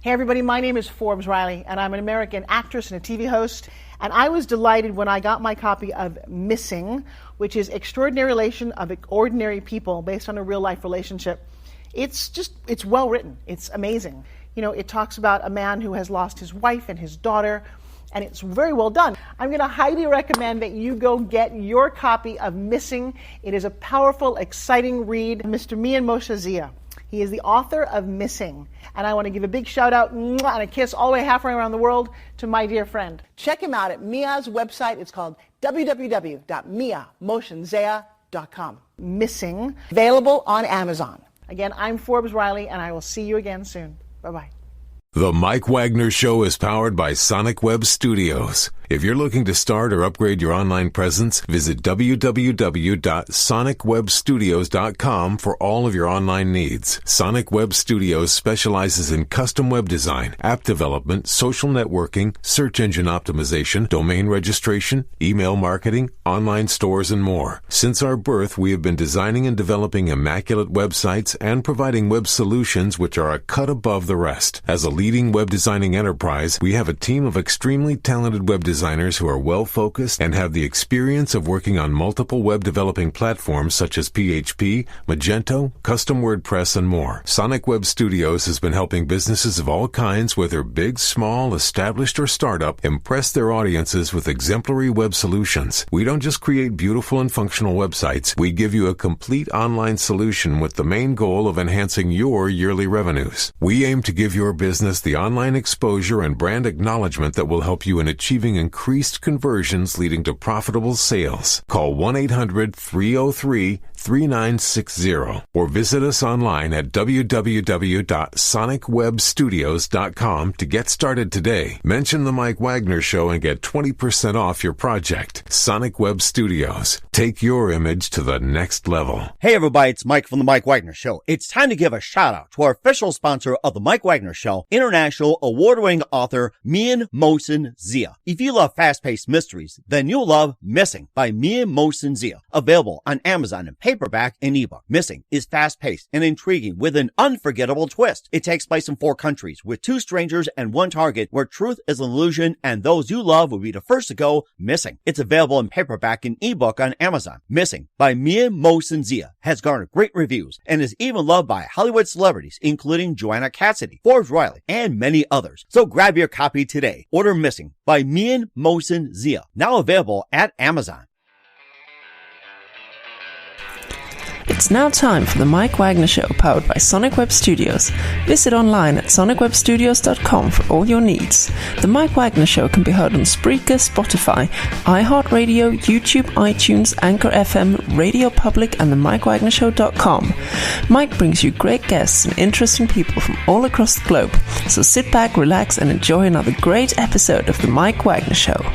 Hey everybody, my name is Forbes Riley, and I'm an American actress and a TV host. And I was delighted when I got my copy of Missing, which is Extraordinary Relation of Ordinary People based on a real-life relationship. It's well written. It's amazing. You know, it talks about a man who has lost his wife and his daughter, and it's very well done. I'm going to highly recommend that you go get your copy of Missing. It is a powerful, exciting read. Mr. Mian Moshe Zia. He is the author of Missing. And I want to give a big shout out and a kiss all the way halfway around the world to my dear friend. Check him out at Mia's website. It's called www.miamoshenzea.com. Missing, available on Amazon. Again, I'm Forbes Riley, and I will see you again soon. Bye-bye. The Mike Wagner Show is powered by Sonic Web Studios. If you're looking to start or upgrade your online presence, visit www.sonicwebstudios.com for all of your online needs. Sonic Web Studios specializes in custom web design, app development, social networking, search engine optimization, domain registration, email marketing, online stores, and more. Since our birth, we have been designing and developing immaculate websites and providing web solutions which are a cut above the rest. As a leading web designing enterprise, we have a team of extremely talented web designers who are well-focused and have the experience of working on multiple web developing platforms such as PHP, Magento, custom WordPress, and more. Sonic Web Studios has been helping businesses of all kinds, whether big, small, established, or startup, impress their audiences with exemplary web solutions. We don't just create beautiful and functional websites. We give you a complete online solution with the main goal of enhancing your yearly revenues. We aim to give your business the online exposure and brand acknowledgement that will help you in achieving increased conversions leading to profitable sales. Call 1-800-303-3960 or visit us online at www.sonicwebstudios.com to get started today. Mention the Mike Wagner Show and get 20% off your project. Sonic Web Studios. Take your image to the next level. Hey everybody, it's Mike from the Mike Wagner Show. It's time to give a shout out to our official sponsor of the Mike Wagner Show, international award-winning author Mian Moshe Zia. If you love fast-paced mysteries, then you'll love Missing by Mian Moshe Zia. Available on Amazon in paperback and ebook. Missing is fast-paced and intriguing with an unforgettable twist. It takes place in 4 countries with 2 strangers and 1 target where truth is an illusion and those you love will be the first to go missing. It's available in paperback and ebook on Amazon. Missing by Mian Moshe Zia has garnered great reviews and is even loved by Hollywood celebrities including Joanna Cassidy, Forbes Riley, and many others. So grab your copy today. Order Missing by Mian Moshe Zia, now available at Amazon. It's now time for the Mike Wagner Show, powered by Sonic Web Studios. Visit online at sonicwebstudios.com for all your needs. The Mike Wagner Show can be heard on Spreaker, Spotify, iHeartRadio, YouTube, iTunes, Anchor FM, Radio Public, and the MikeWagnerShow.com. Mike brings you great guests and interesting people from all across the globe. So sit back, relax, and enjoy another great episode of the Mike Wagner Show.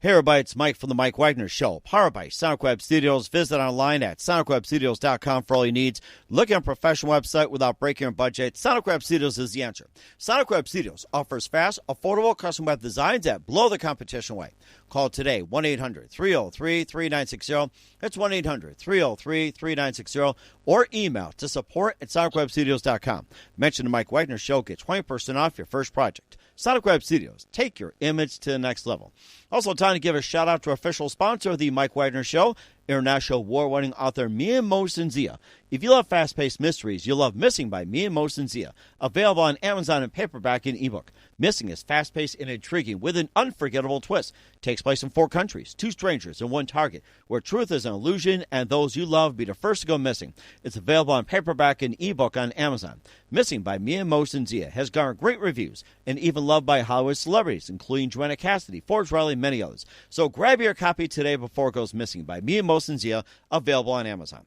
Hey everybody, it's Mike from the Mike Wagner Show, powered by Sonic Web Studios. Visit online at sonicwebstudios.com for all your needs. Looking at a professional website without breaking your budget? Sonic Web Studios is the answer. Sonic Web Studios offers fast, affordable custom web designs that blow the competition away. Call today, 1-800-303-3960. That's 1-800-303-3960. Or email to support@sonicwebstudios.com. Mention the Mike Wagner Show. Get 20% off your first project. Sonic Web Studios. Take your image to the next level. Also, time to give a shout out to our official sponsor of the Mike Wagner Show, international award-winning author Mian Moshe Zia. If you love fast-paced mysteries, you'll love Missing by Mian Moshe Zia. Available on Amazon in paperback and ebook. Missing is fast-paced and intriguing with an unforgettable twist. Takes place in 4 countries, 2 strangers, and 1 target, where truth is an illusion and those you love be the first to go missing. It's available on paperback and ebook on Amazon. Missing by Mian Moshe Zia has garnered great reviews and even loved by Hollywood celebrities, including Joanna Cassidy, Forbes Riley, and many others. So grab your copy today before it goes missing by Mian Moshe Zia, available on Amazon.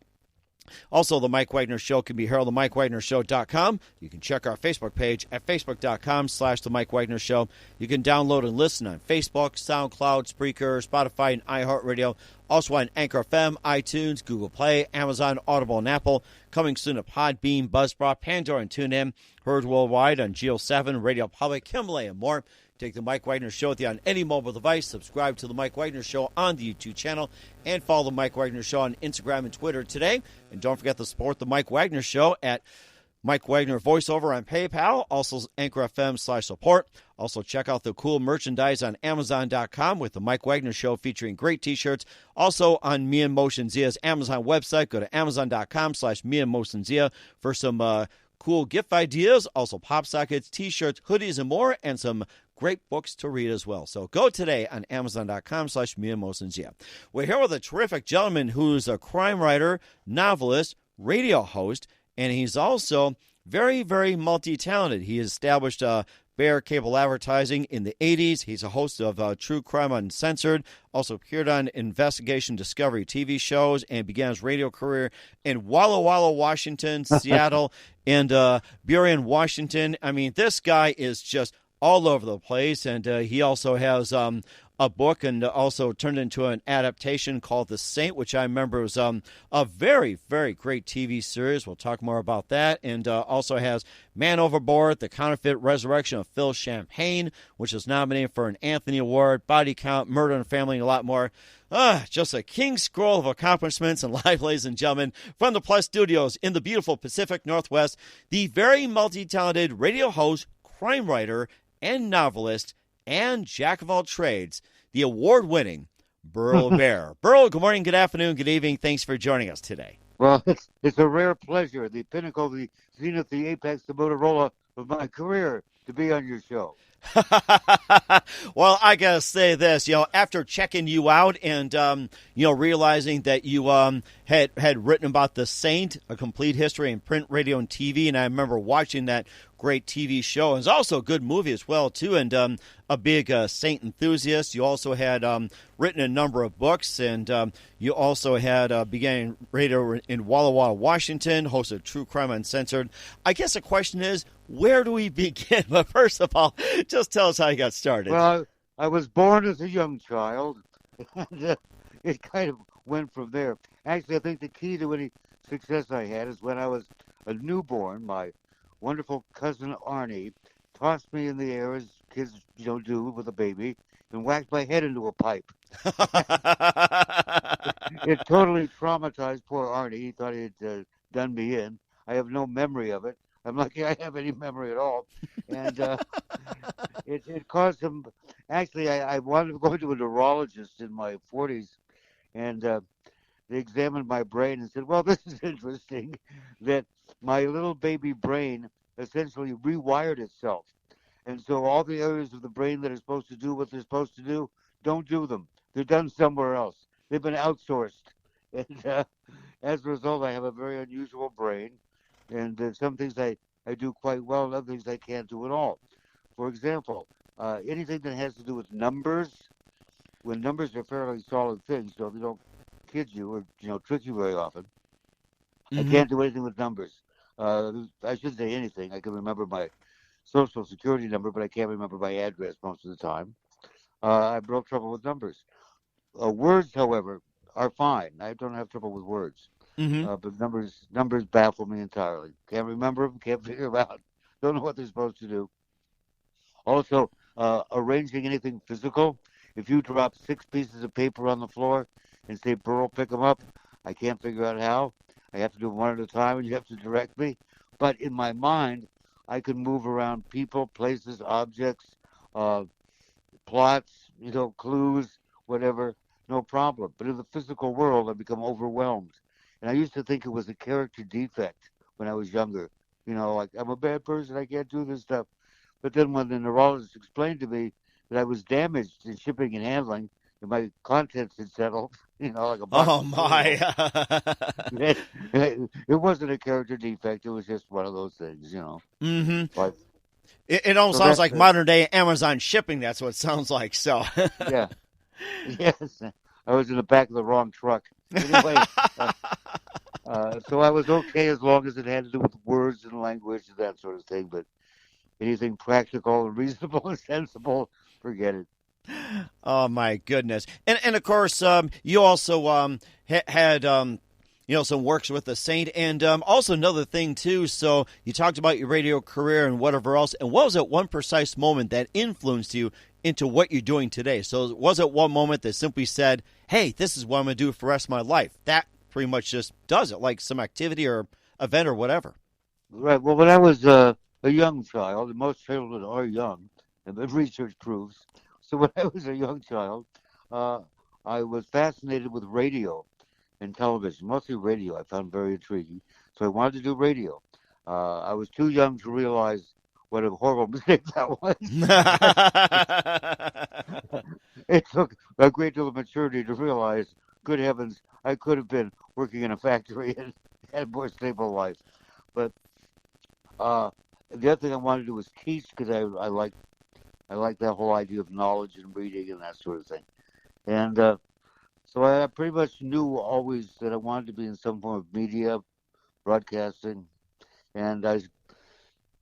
Also, the Mike Wagner Show can be heard on the MikeWagnerShow.com. You can check our Facebook page at Facebook.com/The Mike Wagner Show. You can download and listen on Facebook, SoundCloud, Spreaker, Spotify, and iHeartRadio. Also on Anchor FM, iTunes, Google Play, Amazon, Audible, and Apple. Coming soon to Podbean, Buzzsprout, Pandora, and TuneIn. Heard worldwide on Geo 7, Radio Public, Himalaya, and more. Take the Mike Wagner Show with you on any mobile device. Subscribe to the Mike Wagner Show on the YouTube channel, and follow the Mike Wagner Show on Instagram and Twitter today. And don't forget to support the Mike Wagner Show at Mike Wagner Voiceover on PayPal, also Anchor FM/support. Also, check out the cool merchandise on Amazon.com with the Mike Wagner Show featuring great T-shirts. Also on Me and Motion Zia's Amazon website. Go to Amazon.com/Me and Motion Zia for some cool gift ideas. Also, pop sockets, T-shirts, hoodies, and more, and some great books to read as well. So go today on Amazon.com/Me and Motion Zia. We're here with a terrific gentleman who's a crime writer, novelist, radio host, and he's also very, very multi-talented. He established Bear Cable Advertising in the 80s. He's a host of True Crime Uncensored, also appeared on Investigation Discovery TV shows, and began his radio career in Walla Walla, Washington, Seattle, and Burien, Washington. I mean, this guy is just all over the place, and he also has a book and also turned into an adaptation called The Saint, which I remember was a very, very great TV series. We'll talk more about that. And also has Man Overboard, The Counterfeit Resurrection of Phil Champagne, which is nominated for an Anthony Award, Body Count, Murder and Family, and a lot more. Just a king scroll of accomplishments and life, ladies and gentlemen, from the Plus Studios in the beautiful Pacific Northwest, the very multi-talented radio host, crime writer, and novelist, and jack of all trades, the award-winning Burl Bear. Burl, good morning, good afternoon, good evening. Thanks for joining us today. Well, it's a rare pleasure, the pinnacle, the zenith, the apex, the Motorola of my career, to be on your show. Well, I gotta say this, after checking you out and realizing that you had written about The Saint, a complete history in print, radio, and TV, and I remember watching that great TV show. It's also a good movie as well too, and a big Saint enthusiast. You also had written a number of books, and you also had began radio in Walla Walla, Washington, hosted True Crime Uncensored. I guess the question is, where do we begin? But first of all, just tell us how you got started. Well, I was born as a young child, and it kind of went from there. Actually, I think the key to any success I had is when I was a newborn, my wonderful cousin Arnie tossed me in the air, as kids do with a baby, and whacked my head into a pipe. It totally traumatized poor Arnie. He thought he had done me in. I have no memory of it. I'm lucky I have any memory at all. And it caused him... Actually, I wanted to go to a neurologist in my 40s, and they examined my brain and said, well, this is interesting, that my little baby brain essentially rewired itself. And so all the areas of the brain that are supposed to do what they're supposed to do, don't do them. They're done somewhere else. They've been outsourced. And as a result, I have a very unusual brain. And some things I do quite well, and other things I can't do at all. For example, anything that has to do with numbers, when numbers are fairly solid things, so they don't kid you or trick you very often, I can't do anything with numbers. I shouldn't say anything. I can remember my social security number, but I can't remember my address most of the time. I have no trouble with numbers. Words, however, are fine. I don't have trouble with words. But numbers baffle me entirely. Can't remember them, can't figure them out. Don't know what they're supposed to do. Also, arranging anything physical. If you drop 6 pieces of paper on the floor and say, Burl, pick them up, I can't figure out how. I have to do them one at a time, and you have to direct me. But in my mind, I can move around people, places, objects, plots, clues, whatever, no problem. But in the physical world, I become overwhelmed. And I used to think it was a character defect when I was younger. Like, I'm a bad person, I can't do this stuff. But then when the neurologist explained to me that I was damaged in shipping and handling, and my contents had settled, like a box. Oh, my. It wasn't a character defect. It was just one of those things, But it almost sounds like modern-day Amazon shipping. That's what it sounds like, so. Yeah. Yes. I was in the back of the wrong truck. Anyway, so I was okay as long as it had to do with words and language and that sort of thing. But anything practical and reasonable and sensible, forget it. Oh, my goodness. And of course, you also had some works with a saint. And also another thing, too, so you talked about your radio career and whatever else. And what was that one precise moment that influenced you into what you're doing today? So was it one moment that simply said, hey, this is what I'm going to do for the rest of my life? That pretty much just does it, like some activity or event or whatever. Right. Well, when I was a young child, and most children are young, and the research proves. So when I was a young child, I was fascinated with radio and television, mostly radio. I found very intriguing. So I wanted to do radio. I was too young to realize what a horrible mistake that was. It took a great deal of maturity to realize, good heavens, I could have been working in a factory and had a more stable life. But the other thing I wanted to do was teach, because I like that whole idea of knowledge and reading and that sort of thing. And so I pretty much knew always that I wanted to be in some form of media, broadcasting. And I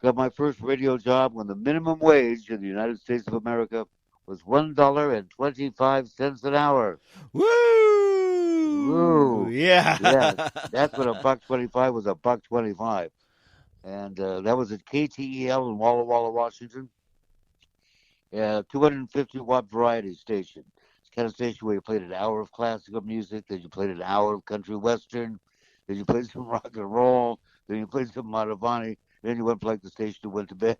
got my first radio job when the minimum wage in the United States of America was $1.25 an hour. Woo! Woo! Yeah. Yeah, that's when $1.25 was $1.25. And that was at KTEL in Walla Walla, Washington. 250-watt variety station. It's kind of station where you played an hour of classical music, then you played an hour of country western, then you played some rock and roll, then you played some Madhavani, then you went to the station and went to bed,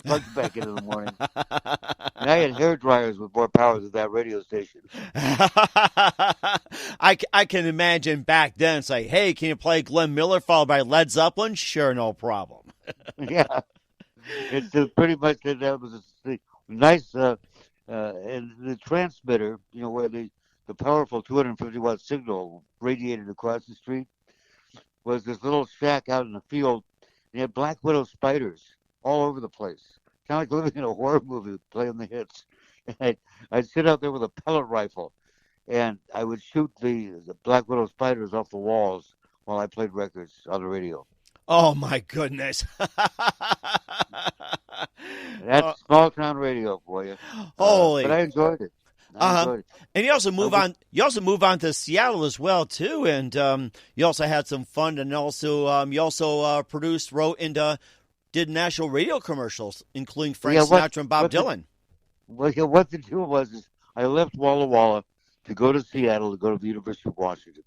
plugged back in the morning. And I had hair dryers with more power than that radio station. I can imagine back then. It's like, hey, can you play Glenn Miller followed by Led Zeppelin? Sure, no problem. Yeah. It's pretty much that was a nice, and the transmitter, where the powerful 250-watt signal radiated across the street, was this little shack out in the field. And you had black widow spiders all over the place. Kind of like living in a horror movie, playing the hits. And I'd sit out there with a pellet rifle, and I would shoot the black widow spiders off the walls while I played records on the radio. Oh, my goodness. That's small town radio for you. Holy. But I enjoyed it. And you also move on. You also move on to Seattle as well too, and you also had some fun. And also, you also produced, wrote, and did national radio commercials, including Frank Sinatra and Bob Dylan. What the deal was I left Walla Walla to go to Seattle to go to the University of Washington,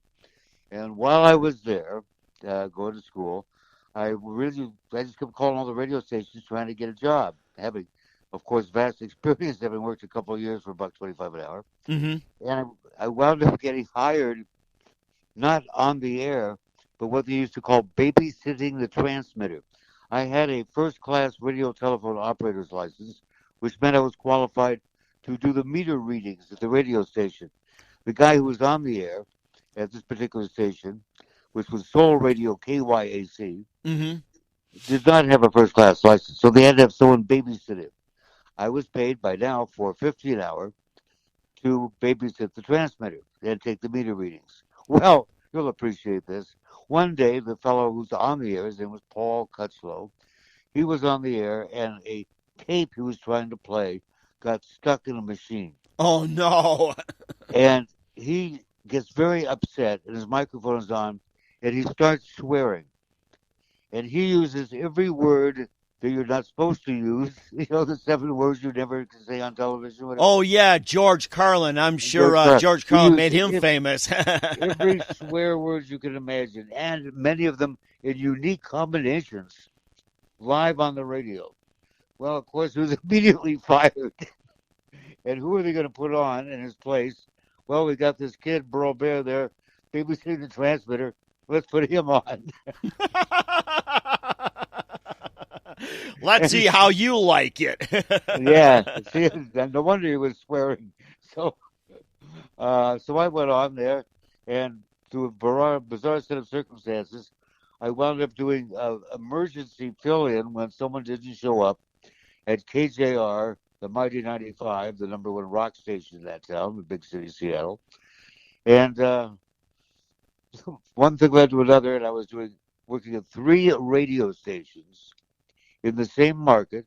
and while I was there, going to school, I just kept calling all the radio stations trying to get a job, having, of course, vast experience, having worked a couple of years for $1.25 an hour. Mm-hmm. And I wound up getting hired, not on the air, but what they used to call babysitting the transmitter. I had a first-class radio telephone operator's license, which meant I was qualified to do the meter readings at the radio station. The guy who was on the air at this particular station, which was Soul Radio KYAC, mm-hmm. did not have a first-class license, so they had to have someone babysit him. I was paid by now $4.50 an hour to babysit the transmitter and take the meter readings. Well, you'll appreciate this. One day, the fellow who's on the air, his name was Paul Cutslow, he was on the air, and a tape he was trying to play got stuck in a machine. Oh, no. And he gets very upset, and his microphone is on, and he starts swearing. And he uses every word that you're not supposed to use. The 7 words you never can say on television. Whatever. Oh, yeah, George Carlin. I'm sure George Carlin made him famous. Every swear words you can imagine, and many of them in unique combinations, live on the radio. Well, of course, he was immediately fired. And who are they going to put on in his place? Well, we got this kid, Burl Bear, there, babysitting the transmitter. Let's put him on. Let's see how you like it. Yeah. See, no wonder he was swearing. So I went on there, and through a bizarre set of circumstances, I wound up doing emergency fill-in when someone didn't show up at KJR, the Mighty 95, the number 1 rock station in that town, the big city of Seattle. And one thing led to another, and I was working at 3 radio stations in the same market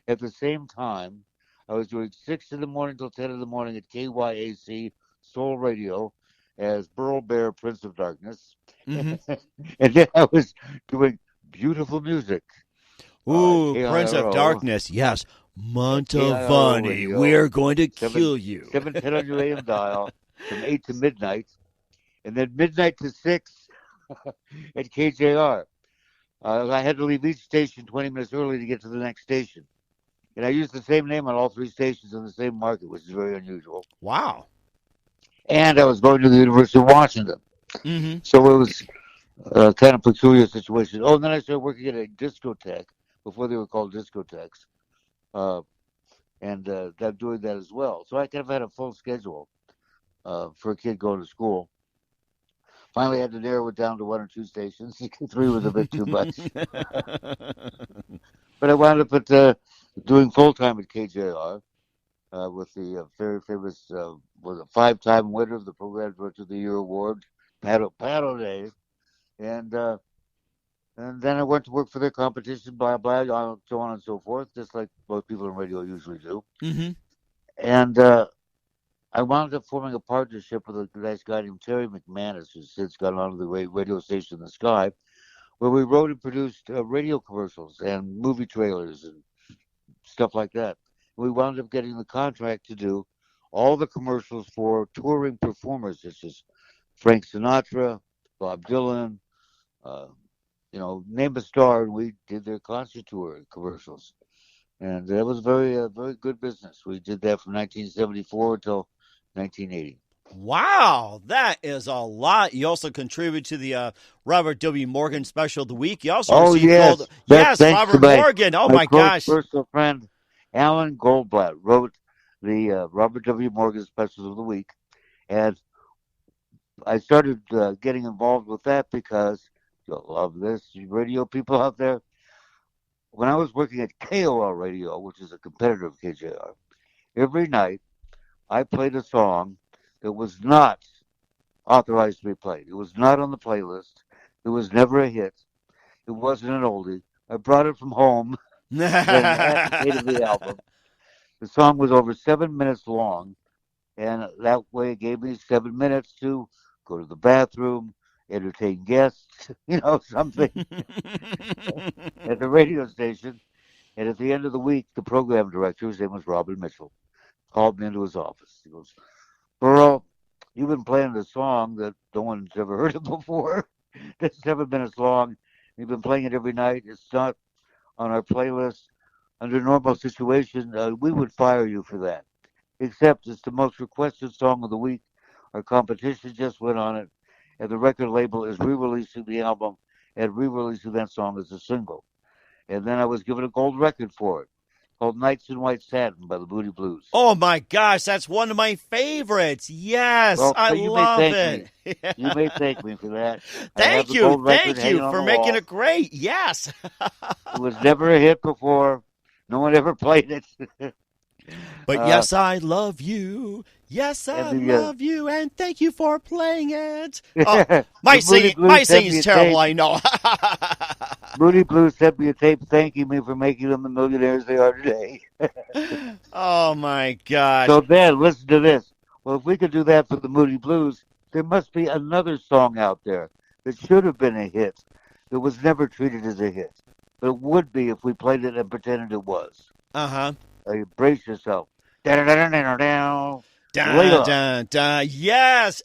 at the same time. I was doing 6 in the morning till 10 in the morning at KYAC Soul Radio, as Burl Bear, Prince of Darkness. Mm-hmm. And then I was doing beautiful music. Ooh, Prince of KIRO, Darkness, yes. KIRO Montavani, radio, we're going to kill you. 710 on your AM dial from 8 to midnight, and then midnight to 6 at KJR. I had to leave each station 20 minutes early to get to the next station. And I used the same name on all three stations in the same market, which is very unusual. Wow. And I was going to the University of Washington. Mm-hmm. So it was a kind of peculiar situation. Oh, and then I started working at a discotheque before they were called discotheques. And doing that as well. So I kind of had a full schedule for a kid going to school. Finally, I had to narrow it down to 1 or 2 stations. 3 was a bit too much. But I wound up at doing full-time at KJR with the very famous, was a 5-time winner of the Program Director of the Year Award, Paddle Day. And then I went to work for their competition, blah, blah, so on and so forth, just like most people in radio usually do. Mm-hmm. And I wound up forming a partnership with a nice guy named Terry McManus, who's since gone on to the radio station in the sky, where we wrote and produced radio commercials and movie trailers and stuff like that. We wound up getting the contract to do all the commercials for touring performers, such as Frank Sinatra, Bob Dylan, name a star, and we did their concert tour commercials. And that was very good business. We did that from 1974 until 1980. Wow, that is a lot. You also contributed to the Robert W. Morgan Special of the Week. You also received gold. Yes, Robert Morgan. Oh, my gosh. My personal friend, Alan Goldblatt, wrote the Robert W. Morgan Specials of the Week. And I started getting involved with that because you'll love this, you radio people out there. When I was working at KOL Radio, which is a competitor of KJR, every night I played a song that was not authorized to be played. It was not on the playlist. It was never a hit. It wasn't an oldie. I brought it from home and advocated the album. The song was over 7 minutes long, and that way it gave me 7 minutes to go to the bathroom, entertain guests, something at the radio station. And at the end of the week, the program director, his name was Robin Mitchell, called me into his office. He goes, Burl, you've been playing a song that no one's ever heard of before. That's 7 minutes long. You've been playing it every night. It's not on our playlist. Under normal situation, we would fire you for that. Except it's the most requested song of the week. Our competition just went on it. And the record label is re-releasing the album and re-releasing that song as a single. And then I was given a gold record for it, called Nights in White Satin by the Moody Blues. Oh, my gosh, that's one of my favorites. Yes, well, I love it. You may thank me for that. Thank you for making it great. Yes. It was never a hit before. No one ever played it. But yes, I love you. Yes, I love you, and thank you for playing it. Oh, my singing's terrible, I know. Moody Blues sent me a tape thanking me for making them the millionaires they are today. Oh, my gosh. So then, listen to this. Well, if we could do that for the Moody Blues, there must be another song out there that should have been a hit that was never treated as a hit. But it would be if we played it and pretended it was. Uh-huh. Brace yourself. Yes,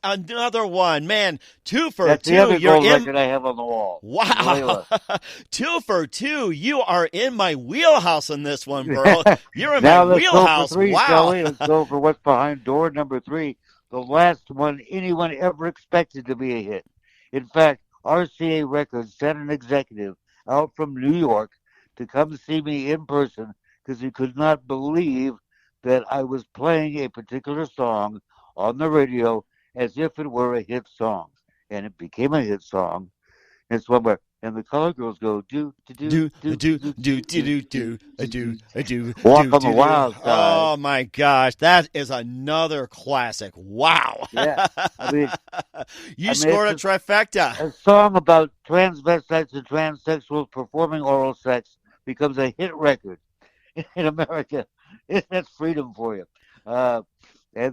another one. Man, 2 for That's 2. The other You're gold in record I have on the wall. Wow. 2 for 2. You are in my wheelhouse on this one, Burl. You're in now my wheelhouse. Go for 3, wow. Shall we? Let's go for what's behind door number 3. The last one anyone ever expected to be a hit. In fact, RCA Records sent an executive out from New York to come see me in person because he could not believe that I was playing a particular song on the radio as if it were a hit song. And it became a hit song. It's one where, and the color girls go, do, walk on the wild side. Oh, my gosh. That is another classic. Wow. Yeah. You scored a trifecta. A song about transvestites and transsexuals performing oral sex becomes a hit record in America. That's freedom for you. And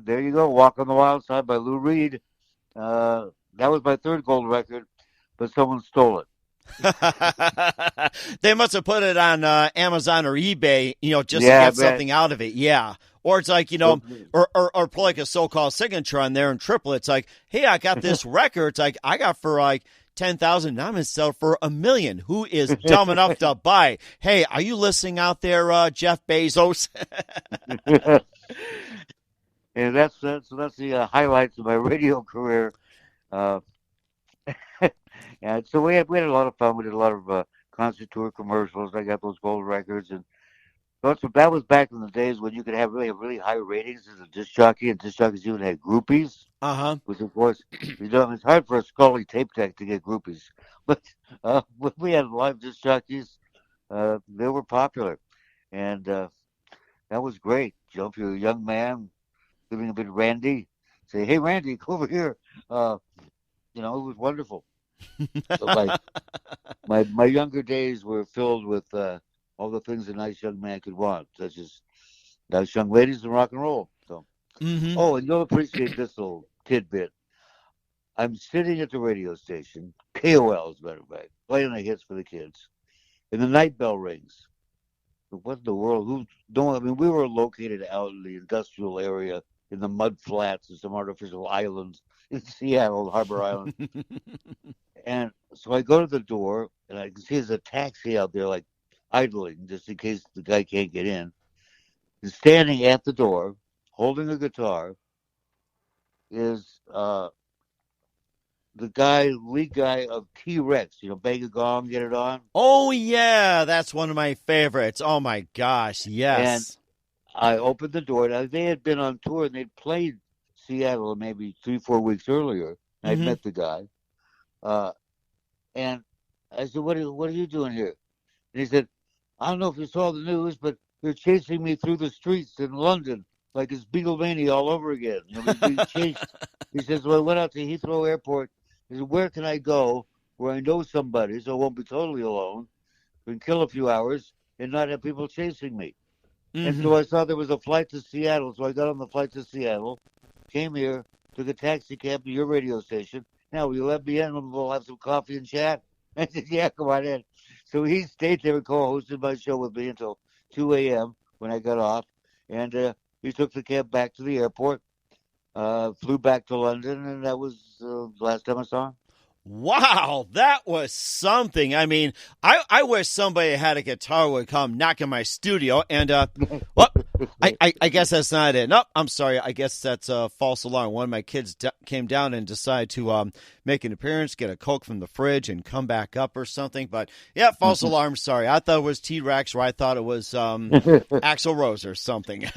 there you go, Walk on the Wild Side by Lou Reed. That was my third gold record, but someone stole it. They must have put it on Amazon or eBay, just to Yeah, I get bet. something out of it. Yeah. Or it's like, or put like a so-called signature on there and triple it. It's like, hey, I got this record. It's like, I got for like 10,000. Now I'm going to sell for $1 million. Who is dumb enough to buy? Hey, are you listening out there, Jeff Bezos? And that's the highlights of my radio career. And so we had a lot of fun. We did a lot of concert tour commercials. I got those gold records, and that was back in the days when you could have really high ratings as a disc jockey, and disc jockeys even had groupies. Which of course, it's hard for a Scully tape tech to get groupies, but when we had live disc jockeys, they were popular, and that was great. If you're a young man living a bit Randy, say, "Hey, Randy, come over here." It was wonderful. So my younger days were filled with all the things a nice young man could want, such as nice young ladies and rock and roll. So, Oh, and you'll appreciate this little tidbit. I'm sitting at the radio station, KOL as a matter of fact, playing the hits for the kids, and the night bell rings. What in the world? We were located out in the industrial area in the mud flats of some artificial islands in Seattle, Harbor Island. And so I go to the door, and I can see there's a taxi out there, like, idling, just in case the guy can't get in. And standing at the door, holding a guitar, is the lead guy of T-Rex, Bang a Gong, Get It On. Oh, yeah, that's one of my favorites. Oh, my gosh, yes. And I opened the door. Now, they had been on tour, and they'd played Seattle maybe 3-4 weeks earlier. I'd met the guy. And I said, what are you doing here? And he said, I don't know if you saw the news, but they're chasing me through the streets in London like it's Beatlemania all over again. He says, well, I went out to Heathrow Airport. He said, where can I go where I know somebody so I won't be totally alone, can kill a few hours, and not have people chasing me? And so I saw there was a flight to Seattle, so I got on the flight to Seattle, came here, took a taxi cab to your radio station. Now, will you let me in and we'll have some coffee and chat? I said, yeah, come on in. So he stayed there and co-hosted my show with me until 2 a.m. when I got off. And he took the cab back to the airport, flew back to London, and that was the last time I saw him. Wow, that was something. I mean, I wish somebody had a guitar would come knock in my studio and, well, I guess that's not it. No, I'm sorry. I guess that's a false alarm. One of my kids came down and decided to make an appearance, get a Coke from the fridge, and come back up or something. But, yeah, false alarm. Sorry. I thought it was T-Rex, or I thought it was Axl Rose or something.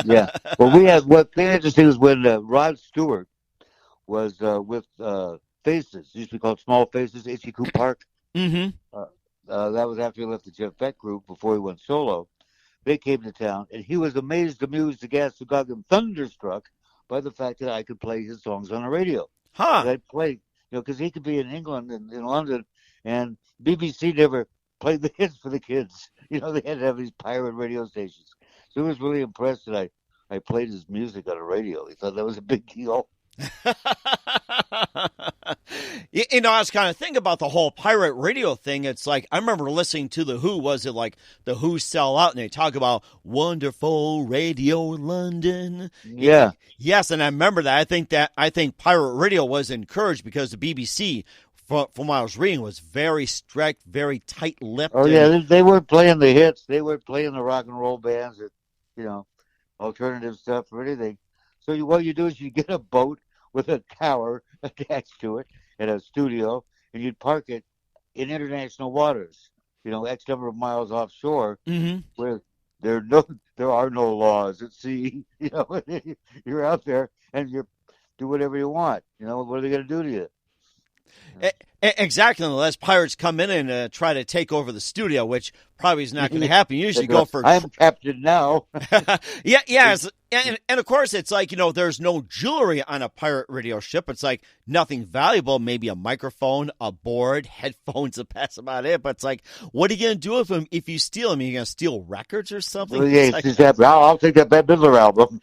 Yeah. Well, what the interesting was when Rod Stewart was with Faces, used to be called Small Faces, Itchy Coop Park. That was after he left the Jeff Beck group before he went solo. They came to town, and he was amazed, amused, aghast, and thunderstruck by the fact that I could play his songs on the radio. I'd play, because he could be in England and in London, and BBC never played the hits for the kids. They had to have these pirate radio stations. So he was really impressed that I played his music on the radio. He thought that was a big deal. I was kind of thinking about the whole pirate radio thing. It's like, I remember listening to The Who. Was it like The Who Sell Out? And they talk about wonderful Radio London. Yeah. Yes, and I remember that. I think pirate radio was encouraged because the BBC, from what I was reading, was very strict, very tight-lipped. Oh, yeah, they weren't playing the hits. They weren't playing the rock and roll bands or, alternative stuff or anything. So what you do is you get a boat with a tower attached to it and a studio, and you'd park it in international waters, X number of miles offshore, where there are no laws at sea. You're out there and you do whatever you want. What are they going to do to you? Exactly, unless pirates come in and try to take over the studio, which probably is not going to happen. You usually go for. I'm captain now. Yeah. And of course, it's like, there's no jewelry on a pirate radio ship. It's like nothing valuable, maybe a microphone, a board, headphones, that's about it. But it's like, what are you going to do with them if you steal them? Are you going to steal records or something? Well, yeah, I'll take that Bette Midler album.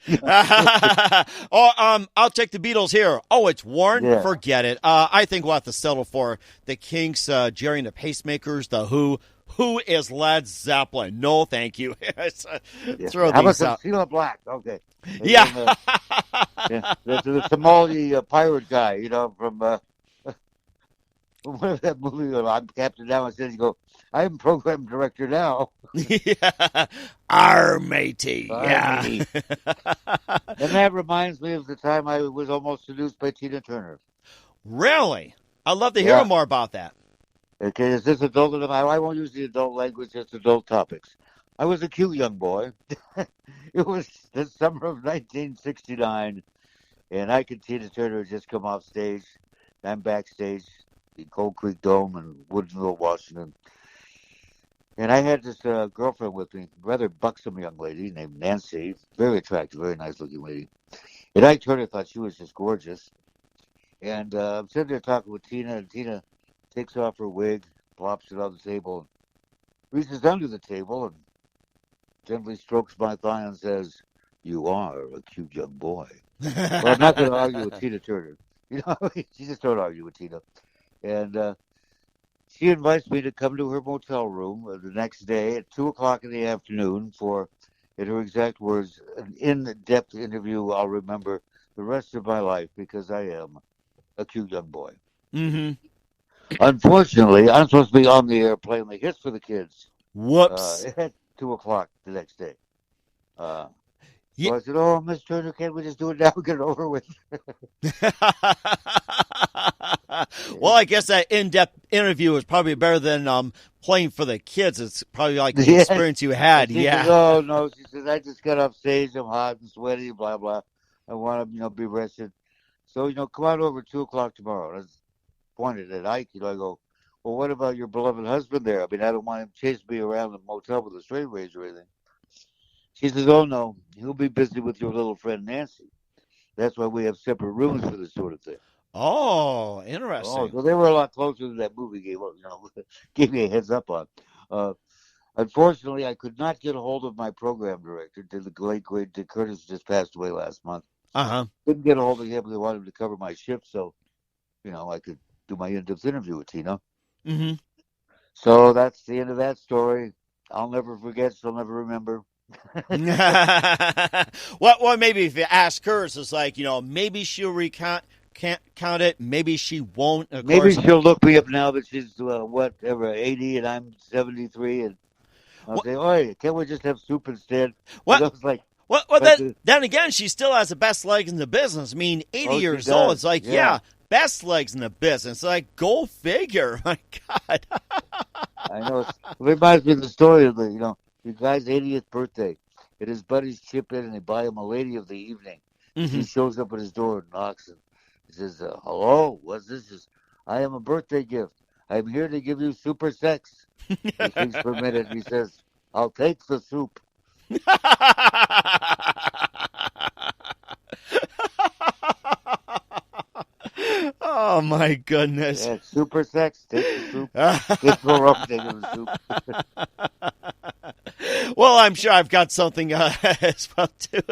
I'll take the Beatles here. Oh, it's worn? Yeah. Forget it. I think we'll have to settle for the Kinks, Jerry and the Pacemakers, the Who. Who is Led Zeppelin? No, thank you. Throw How about these some out. Cilla Black? Okay. Yeah. The Somali pirate guy, from whatever that movie. I'm captain now. And says, you go, I'm program director now. Yeah. Our matey. Yeah. And that reminds me of the time I was almost seduced by Tina Turner. Really? I'd love to hear more about that. Okay, is this adult? I won't use the adult language, just adult topics. I was a cute young boy. It was the summer of 1969, and I and Tina Turner had just come off stage. I'm backstage in Cold Creek Dome in Woodinville, Washington. And I had this girlfriend with me, rather buxom young lady named Nancy, very attractive, very nice-looking lady. And Ike Turner thought she was just gorgeous. And I'm sitting there talking with Tina, and Tina takes off her wig, plops it on the table, reaches under the table, and gently strokes my thigh and says, "You are a cute young boy." Well, I'm not going to argue with Tina Turner. You just don't argue with Tina. And she invites me to come to her motel room the next day at 2 o'clock in the afternoon for, in her exact words, an in-depth interview I'll remember the rest of my life because I am a cute young boy. Mm-hmm. Unfortunately, I'm supposed to be on the air playing the hits for the kids. Whoops. At 2 o'clock the next day. Yeah. So I said, "Oh, Miss Turner, can't we just do it now and get it over with?" Well, I guess that in-depth interview is probably better than playing for the kids. It's probably like the experience you had. She says, "Oh, no." She says, "I just got off stage. I'm hot and sweaty, blah, blah. I want to, be rested. So, come on over at 2 o'clock tomorrow." And I pointed at Ike. I go, "Well, what about your beloved husband there? I mean, I don't want him chasing me around the motel with a straight razor or anything." She says, "Oh, no. He'll be busy with your little friend Nancy. That's why we have separate rooms for this sort of thing." Oh, interesting. Oh, so they were a lot closer than that movie gave me a heads up on. Unfortunately, I could not get a hold of my program director. The late, great Dick Curtis just passed away last month. Uh-huh. Couldn't get a hold of him. They wanted him to cover my shift, so, I could do my in-depth interview with Tina. Mm-hmm. So that's the end of that story. I'll never forget, she'll never remember. Well, maybe if you ask her, it's like, maybe she'll can't count it. Maybe she won't. Maybe she'll look me up now that she's, 80 and I'm 73, and I'll say, "Oh, can't we just have soup instead?" What? I was like, well, then again, she still has the best legs in the business. I mean, 80 years old. It's like, best legs in the business. Like, go figure. My God. I know. It reminds me of the story of the guy's 80th birthday. And his buddies chip in and they buy him a lady of the evening. Mm-hmm. She shows up at his door and knocks and he says, "Hello, what's this?" "I am a birthday gift. I'm here to give you super sex." He thinks for a minute. He says, "I'll take the soup." Oh, my goodness. Yeah, super sex. Take the soup. It's for taking the soup. Well, I'm sure I've got something as well, too.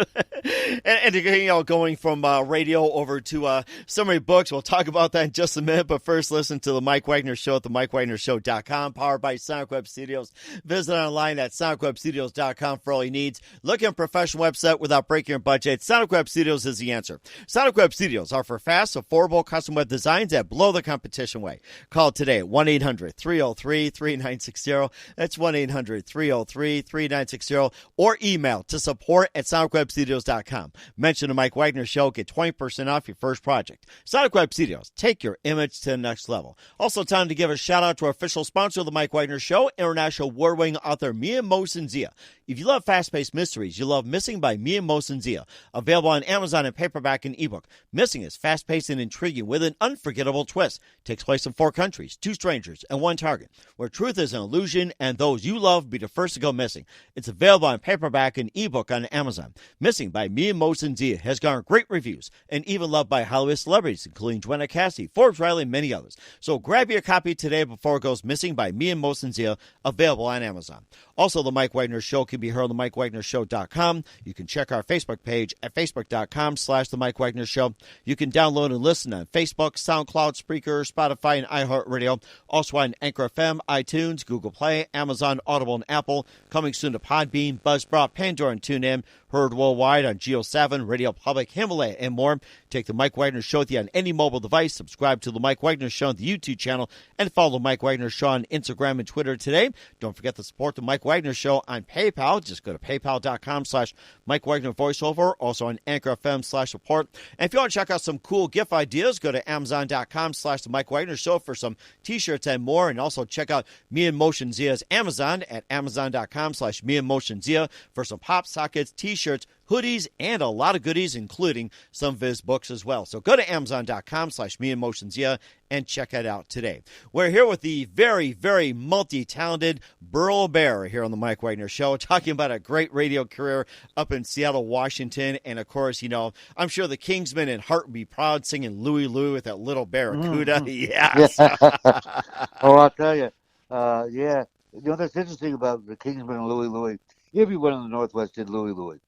and going from radio over to summary books. We'll talk about that in just a minute. But first, listen to the Mike Wagner Show at the MikeWagnerShow.com, powered by Sonic Web Studios. Visit online at SonicWebStudios.com for all your needs. Looking at a professional website without breaking your budget? Sonic Web Studios is the answer. Sonic Web Studios offer fast, affordable custom web designs that blow the competition away. Call today at 1-800-303-3960. That's 1-800-303-3960. 888-333-3960 or email to support@sonicwebstudios.com. Mention the Mike Wagner Show. Get 20% off your first project. Sonic Web Studios. Take your image to the next level. Also, time to give a shout out to our official sponsor of the Mike Wagner Show, international award-winning author Mia Mosen-Zia. If you love fast-paced mysteries, you love Missing by Mia Mosen-Zia. Available on Amazon in paperback and ebook. Missing is fast-paced and intriguing with an unforgettable twist. Takes place in 4 countries, 2 strangers, and 1 target, where truth is an illusion and those you love be the first to go missing. It's available on paperback and ebook on Amazon. Missing by Mia Mosen-Zia has garnered great reviews and even loved by Hollywood celebrities, including Joanna Cassidy, Forbes Riley, and many others. So grab your copy today before it goes missing by Mia Mosen-Zia, available on Amazon. Also, The Mike Wagner Show can be heard on themikewagnershow.com. You can check our Facebook page at facebook.com/The Mike Wagner Show. You can download and listen on Facebook, SoundCloud, Spreaker, Spotify, and iHeartRadio. Also on Anchor FM, iTunes, Google Play, Amazon, Audible, and Apple. Coming soon to Podbean, Buzzsprout, Pandora, and TuneIn. Heard worldwide on Geo7, Radio Public, Himalaya, and more. Take The Mike Wagner Show with you on any mobile device. Subscribe to The Mike Wagner Show on the YouTube channel and follow The Mike Wagner Show on Instagram and Twitter today. Don't forget to support The Mike Wagner Show on PayPal. Just go to paypal.com/Mike Wagner Voiceover. Also on Anchor FM/support. And if you want to check out some cool gift ideas, go to Amazon.com/The Mike Wagner Show for some t-shirts and more. And also check out Mia Mosen-Zia's Amazon at Amazon.com/Mia Mosen-Zia for some pop sockets, t-shirts, hoodies, and a lot of goodies, including some of his books as well. So go to Amazon.com/Mia Mosen-Zia and check it out today. We're here with the very, very multi-talented Burl Bear here on the Mike Wagner Show, talking about a great radio career up in Seattle, Washington. And, of course, you know, I'm sure the Kingsmen and Hart would be proud singing Louie Louie with that little barracuda. Yes. Oh, I'll tell you. Yeah. You know, that's interesting about the Kingsmen and Louie Louie. Everyone in the Northwest did Louie Louie.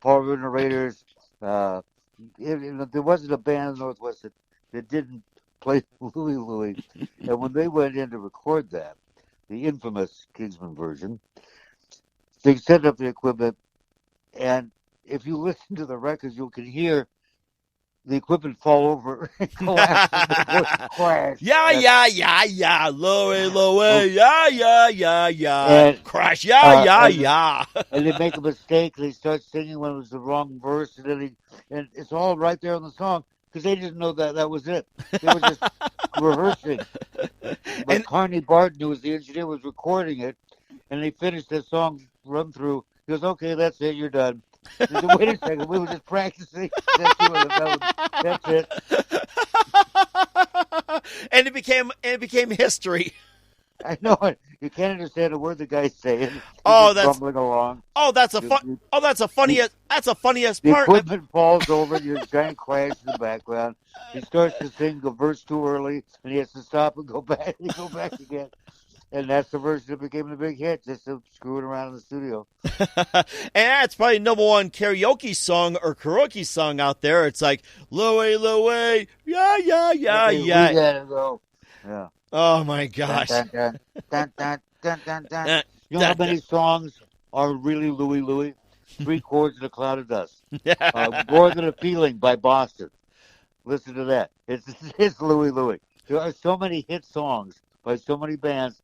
Paul Ritter Raiders. There wasn't a band in the Northwest that didn't play Louie Louie. And when they went in to record that, the infamous Kingsman version, they set up the equipment, and if you listen to the records, you can hear the equipment fall over and collapse and crash. Yeah. Louie, yeah. And, crash, yeah. And they make a mistake. They start singing when it was the wrong verse, and it's all right there on the song because they didn't know that was it. They were just rehearsing. But Carney Barton, who was the engineer, was recording it, and they finished the song run through. He goes, "Okay, that's it. You're done." Said, "Wait a second, we were just practicing." That's it. And it became history. I know it. You can't understand a word the guy's saying. He's rumbling along. That's the funniest the part. The equipment falls over. And there's a giant crash in the background. He starts to sing a verse too early, and he has to stop and go back. And go back again. And that's the version that became the big hit, just screwing around in the studio. And that's probably number one karaoke song or karaoke song out there. It's like, Louie, yeah. We gotta go. Yeah. Oh, my gosh. Dun, dun, dun, dun, dun, dun. You know how many songs are really Louie Louie? 3 chords and a cloud of dust. More Than a Feeling by Boston. Listen to that. It's Louie Louie. There are so many hit songs by so many bands.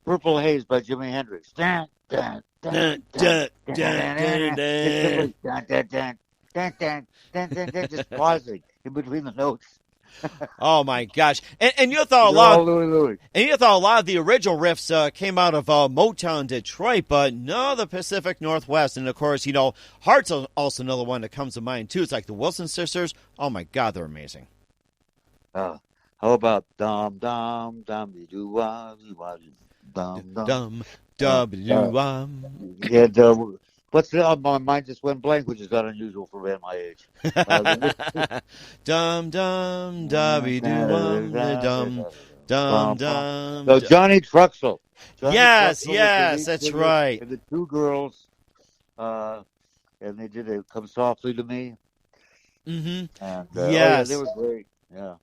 Purple Haze by Jimi Hendrix. Dun, dun, dun, dun, dun, dun, dun, just pausing in between the notes. Oh my gosh! And you thought a lot. Louie. And you thought a lot of the original riffs came out of Motown, Detroit, but no, the Pacific Northwest. And of course, you know, Heart's also another one that comes to mind too. It's like the Wilson sisters. Oh my God, they're amazing. How about dum dum dum doo wah dum dum dum. What's my mind just went blank, which is not unusual for a man my age. Dum dum dubby doo dum dum dum. No, Johnny Truxell. Yes, that's right. And the 2 girls, and they did it. Come Softly to Me. Mm-hmm. And yes, they were great. Yeah.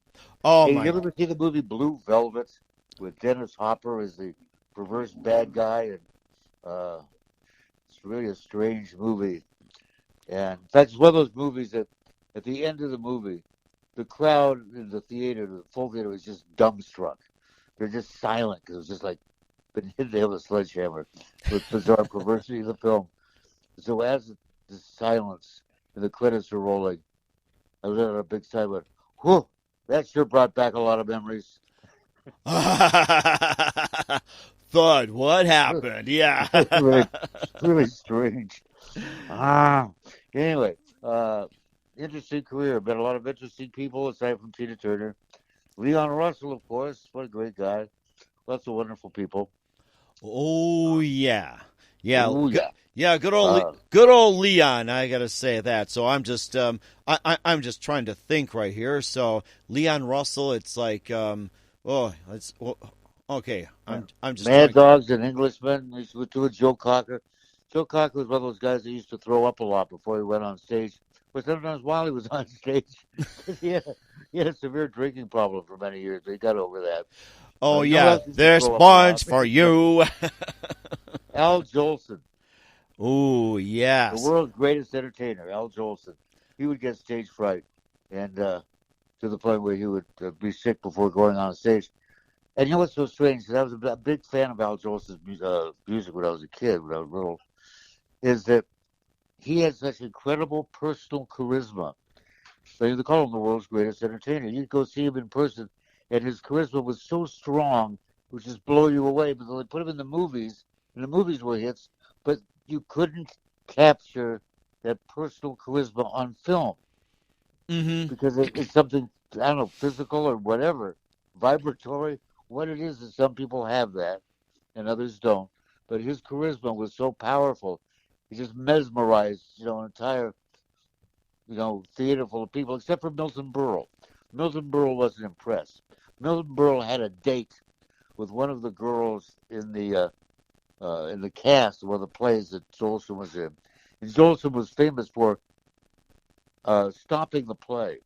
Oh hey, my! You ever see the movie Blue Velvet with Dennis Hopper as the perverse bad guy? And it's really a strange movie. And in fact, it's one of those movies that at the end of the movie, the crowd in the theater, the full theater, was just dumbstruck. They're just silent because it was just like been hidden to have a sledgehammer with bizarre perversity of the film. So as the silence and the credits are rolling, I was on a big side went, whew, that sure brought back a lot of memories. Thud, what happened? Yeah. really, really strange. Anyway, interesting career. Met a lot of interesting people aside from Tina Turner. Leon Russell, of course, what a great guy. Lots of wonderful people. Oh yeah, yeah, Oh, yeah. yeah. Good old Leon. I gotta say that. So I'm just I'm just trying to think right here. So Leon Russell, it's like okay. I'm just Mad trying. Dogs and Englishmen. We used to do with Joe Cocker. Joe Cocker was one of those guys that used to throw up a lot before he went on stage. But sometimes while he was on stage, he had a severe drinking problem for many years. But he got over that. Oh You know yeah, who else used to there's throw up a bunch lot? for you. Al Jolson, Oh the yes. world's greatest entertainer, Al Jolson. He would get stage fright, and to the point where he would be sick before going on stage. And you know what's so strange? Because I was a big fan of Al Jolson's music when I was a kid, when I was little, is that he had such incredible personal charisma. So they call him the world's greatest entertainer. You'd go see him in person, and his charisma was so strong, it would just blow you away. But they put him in the movies, and the movies were hits, but you couldn't capture that personal charisma on film Mm-hmm. because it's something, I don't know, physical or whatever, vibratory. What it is some people have that, and others don't. But his charisma was so powerful, he just mesmerized, an entire, theater full of people, except for Milton Berle. Milton Berle wasn't impressed. Milton Berle had a date with one of the girls in the cast of one of the plays that Jolson was in. And Jolson was famous for stopping the play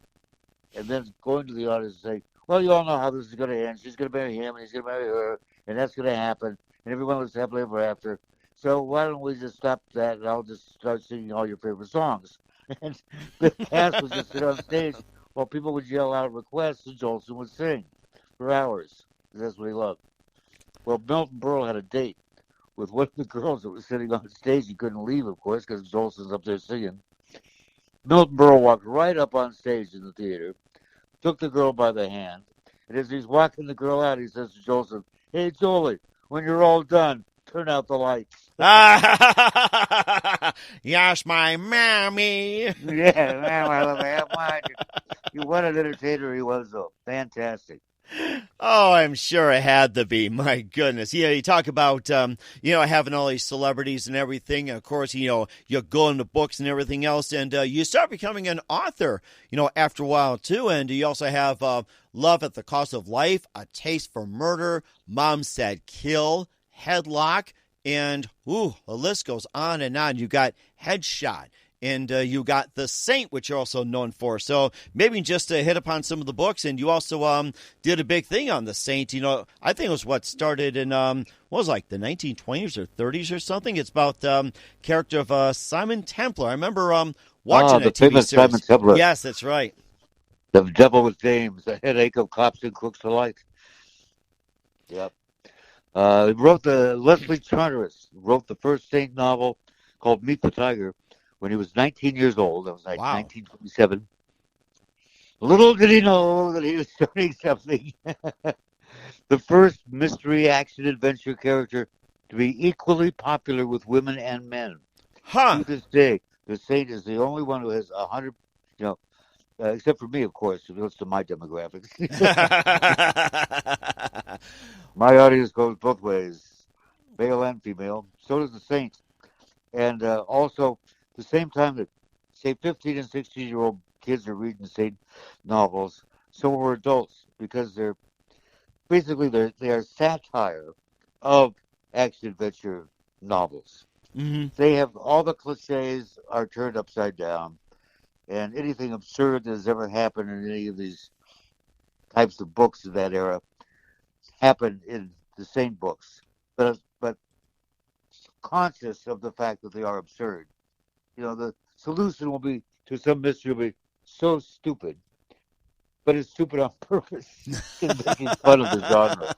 and then going to the audience and saying, well, you all know how this is going to end. She's going to marry him, and he's going to marry her, and that's going to happen, and everyone lives happily ever after. So why don't we just stop that, and I'll just start singing all your favorite songs. And the cast would just sit on stage while people would yell out requests, and Jolson would sing for hours. That's what he loved. Well, Milton Berle had a date with one of the girls that was sitting on stage. He couldn't leave, of course, because Jolson's up there singing. Milton Berle walked right up on stage in the theater, took the girl by the hand, and as he's walking the girl out, he says to Jolson, hey, Jolie, when you're all done, turn out the lights. Yes, my mammy. Yeah, man, I love it. What an entertainer he was, though. Fantastic. Oh, I'm sure it had to be. My goodness. You talk about, having all these celebrities and everything. And of course, you go into books and everything else, and you start becoming an author, after a while, too. And you also have Love at the Cost of Life, A Taste for Murder, Mom Said Kill, Headlock, and, the list goes on and on. You got Headshot. And you got The Saint, which you're also known for. So maybe just to hit upon some of the books. And you also did a big thing on The Saint. I think it was what started in, the 1920s or 30s or something. It's about character of Simon Templar. I remember watching the that TV famous series. Simon Templar. Yes, that's right. The Devil with Dames, a headache of cops and crooks alike. Yep. Leslie Charteris wrote the first Saint novel called Meet the Tiger when he was 19 years old. That was like 1927. Little did he know that he was starting something. The first mystery action adventure character to be equally popular with women and men. Huh. To this day, the Saint is the only one who has 100, except for me, of course, if it goes to my demographics. My audience goes both ways, male and female. So does the Saint. And also, the same time that, say, 15 and 16-year-old kids are reading Saint novels, so are adults, because they are satire of action-adventure novels. Mm-hmm. They have all the cliches are turned upside down, and anything absurd that has ever happened in any of these types of books of that era happened in the Saint books, but conscious of the fact that they are absurd. The solution will be to some mystery will be so stupid, but it's stupid on purpose in making fun of the genre.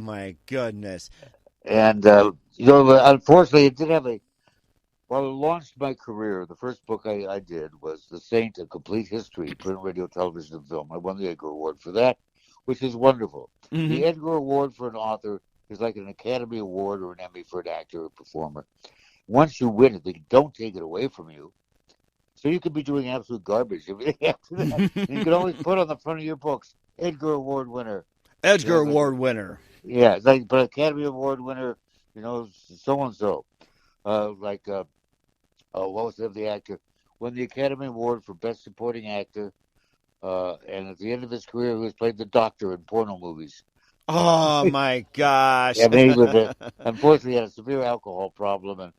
my goodness. And, unfortunately, it did have well, it launched my career. The first book I did was The Saint, A Complete History, Print, Radio, Television, and Film. I won the Edgar Award for that, which is wonderful. Mm-hmm. The Edgar Award for an author is like an Academy Award or an Emmy for an actor or performer. Once you win it, they don't take it away from you. So you could be doing absolute garbage after that. And you can always put on the front of your books, Edgar Award winner. Edgar Award winner. Yeah, it's like, but Academy Award winner, so-and-so. What was the actor? Won the Academy Award for Best Supporting Actor. And at the end of his career, he was played the doctor in porno movies. Oh, my gosh. I mean, unfortunately, he had a severe alcohol problem, and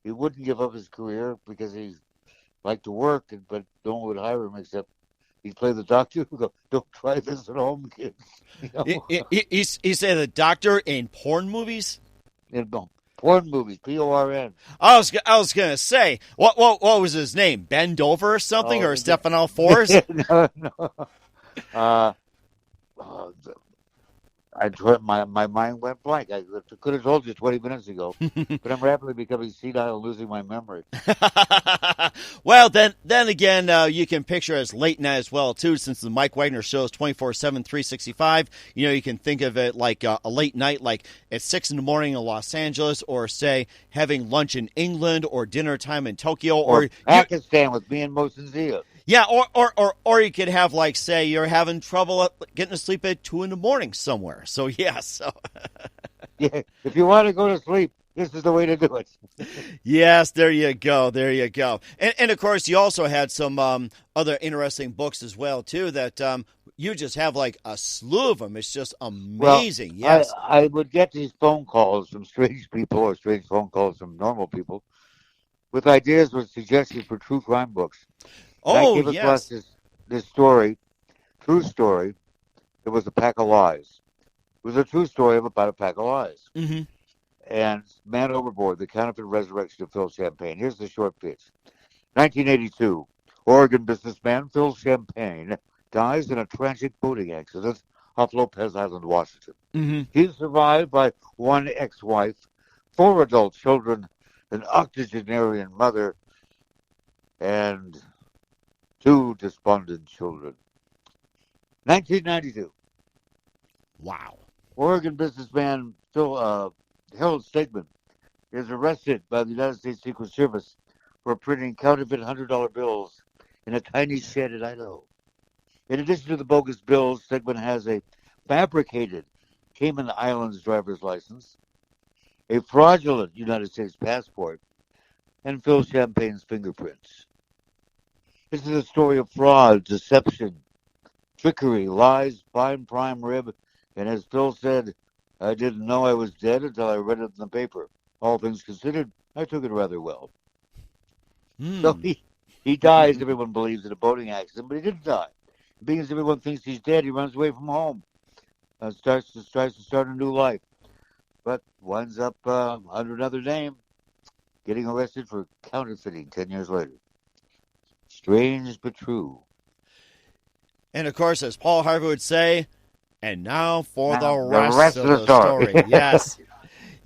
he wouldn't give up his career because he liked to work, but no one would hire him except he'd play the doctor who go, "Don't try this at home, kids." He said the doctor in porn movies? Porn movies, Porn. I was gonna say, what was his name? Ben Dover or something, or Stefano Forrest? No. My mind went blank. I could have told you 20 minutes ago, but I'm rapidly becoming senile and losing my memory. Well, then again, you can picture it as late night as well, too, since the Mike Wagner show is 24/7, 365. You can think of it like a late night, like at 6 in the morning in Los Angeles, or, say, having lunch in England, or dinner time in Tokyo. Or Pakistan with me and Mohsen Zia. Yeah, or you could have, like, say, you're having trouble getting to sleep at 2 in the morning somewhere. So, yeah. Yeah, if you want to go to sleep, this is the way to do it. Yes, there you go. And of course, you also had some other interesting books as well, too, that you just have, like, a slew of them. It's just amazing. Well, yes. I would get these phone calls from strange people or strange phone calls from normal people with ideas or suggestions for true crime books. And I came across this story, true story. It was a pack of lies. It was a true story about a pack of lies. Mm-hmm. And Man Overboard, the Counterfeit Resurrection of Phil Champagne. Here's the short pitch. 1982, Oregon businessman Phil Champagne dies in a tragic boating accident off Lopez Island, Washington. Mm-hmm. He's survived by one ex-wife, 4 adult children, an octogenarian mother, and 2 despondent children. 1992. Wow. Oregon businessman Harold Stegman is arrested by the United States Secret Service for printing counterfeit $100 bills in a tiny shed in Idaho. In addition to the bogus bills, Stegman has a fabricated Cayman Islands driver's license, a fraudulent United States passport, and Phil Champagne's fingerprints. This is a story of fraud, deception, trickery, lies, fine prime rib, and as Phil said, I didn't know I was dead until I read it in the paper. All things considered, I took it rather well. So he dies, everyone believes, in a boating accident, but he didn't die. Being as everyone thinks he's dead, he runs away from home and tries to start a new life, but winds up under another name, getting arrested for counterfeiting 10 years later. Strange but true. And, of course, as Paul Harvey would say, and now for the rest of the story. Yes.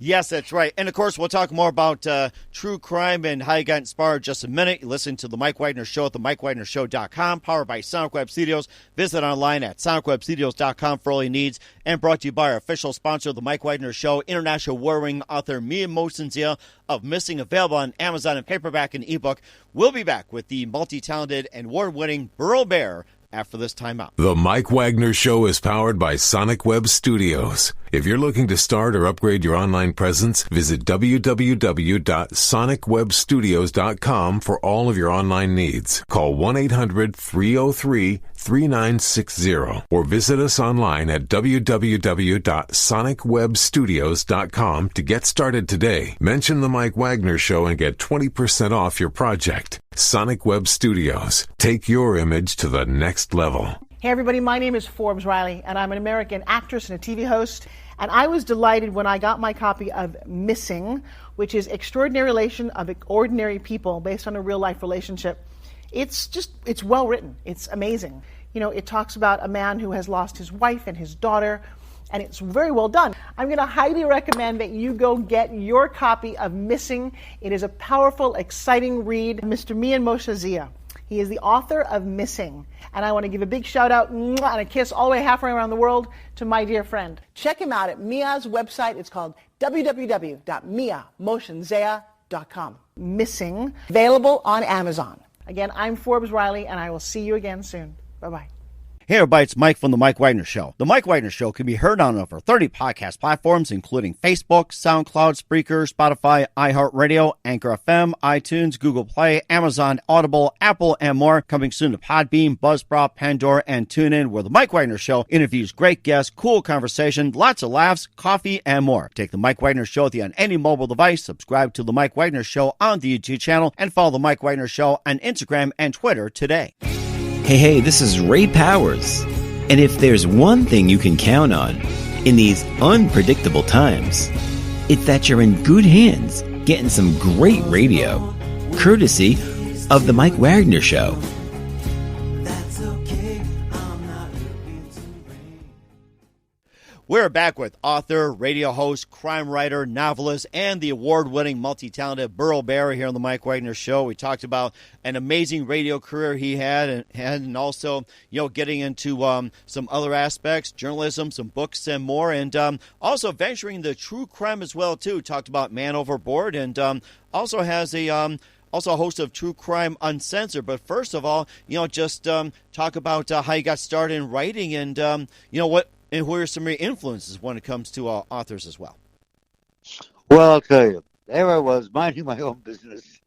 Yes, that's right. And, of course, we'll talk more about true crime and how you got inspired in just a minute. You listen to The Mike Wagner Show at themikewagnershow.com, powered by Sonic Web Studios. Visit online at sonicwebstudios.com for all your needs. And brought to you by our official sponsor, The Mike Wagner Show, international warring author Mia Mohsen of Missing, available on Amazon and paperback and ebook. We'll be back with the multi-talented and award-winning Burl Bear after this timeout. The Mike Wagner Show is powered by Sonic Web Studios. If you're looking to start or upgrade your online presence, visit www.sonicwebstudios.com for all of your online needs. Call 1-800-303-3960 or visit us online at www.sonicwebstudios.com to get started today. Mention the Mike Wagner Show and get 20% off your project. Sonic Web Studios. Take your image to the next level. Hey everybody, my name is Forbes Riley, and I'm an American actress and a TV host. And I was delighted when I got my copy of Missing, which is Extraordinary Relation of Ordinary People, based on a real-life relationship. It's well written. It's amazing. You know, it talks about a man who has lost his wife and his daughter, and it's very well done. I'm going to highly recommend that you go get your copy of Missing. It is a powerful, exciting read. Mr. Mian Moshe Zia. He is the author of Missing. And I want to give a big shout out and a kiss all the way halfway around the world to my dear friend. Check him out at Mia's website. It's called www.miamotionzea.com. Missing, available on Amazon. Again, I'm Forbes Riley, and I will see you again soon. Bye-bye. Hey everybody, it's Mike from The Mike Wagner Show. The Mike Wagner Show can be heard on over 30 podcast platforms, including Facebook, SoundCloud, Spreaker, Spotify, iHeartRadio, Anchor FM, iTunes, Google Play, Amazon, Audible, Apple, and more. Coming soon to Podbean, Buzzsprout, Pandora, and TuneIn, where The Mike Wagner Show interviews great guests, cool conversation, lots of laughs, coffee, and more. Take The Mike Wagner Show with you on any mobile device. Subscribe to The Mike Wagner Show on the YouTube channel, and follow The Mike Wagner Show on Instagram and Twitter today. Hey, this is Ray Powers. And if there's one thing you can count on in these unpredictable times, it's that you're in good hands getting some great radio, courtesy of The Mike Wagner Show. We're back with author, radio host, crime writer, novelist, and the award-winning multi-talented Burl here on the Mike Wagner Show. We talked about an amazing radio career he had, and also, getting into some other aspects, journalism, some books, and more, and also venturing the true crime as well too. Talked about Man Overboard, and also has a also a host of True Crime Uncensored. But first of all, just talk about how you got started in writing, and what. And who are some of your influences when it comes to authors as well? Well, I'll tell you. There I was, minding my own business.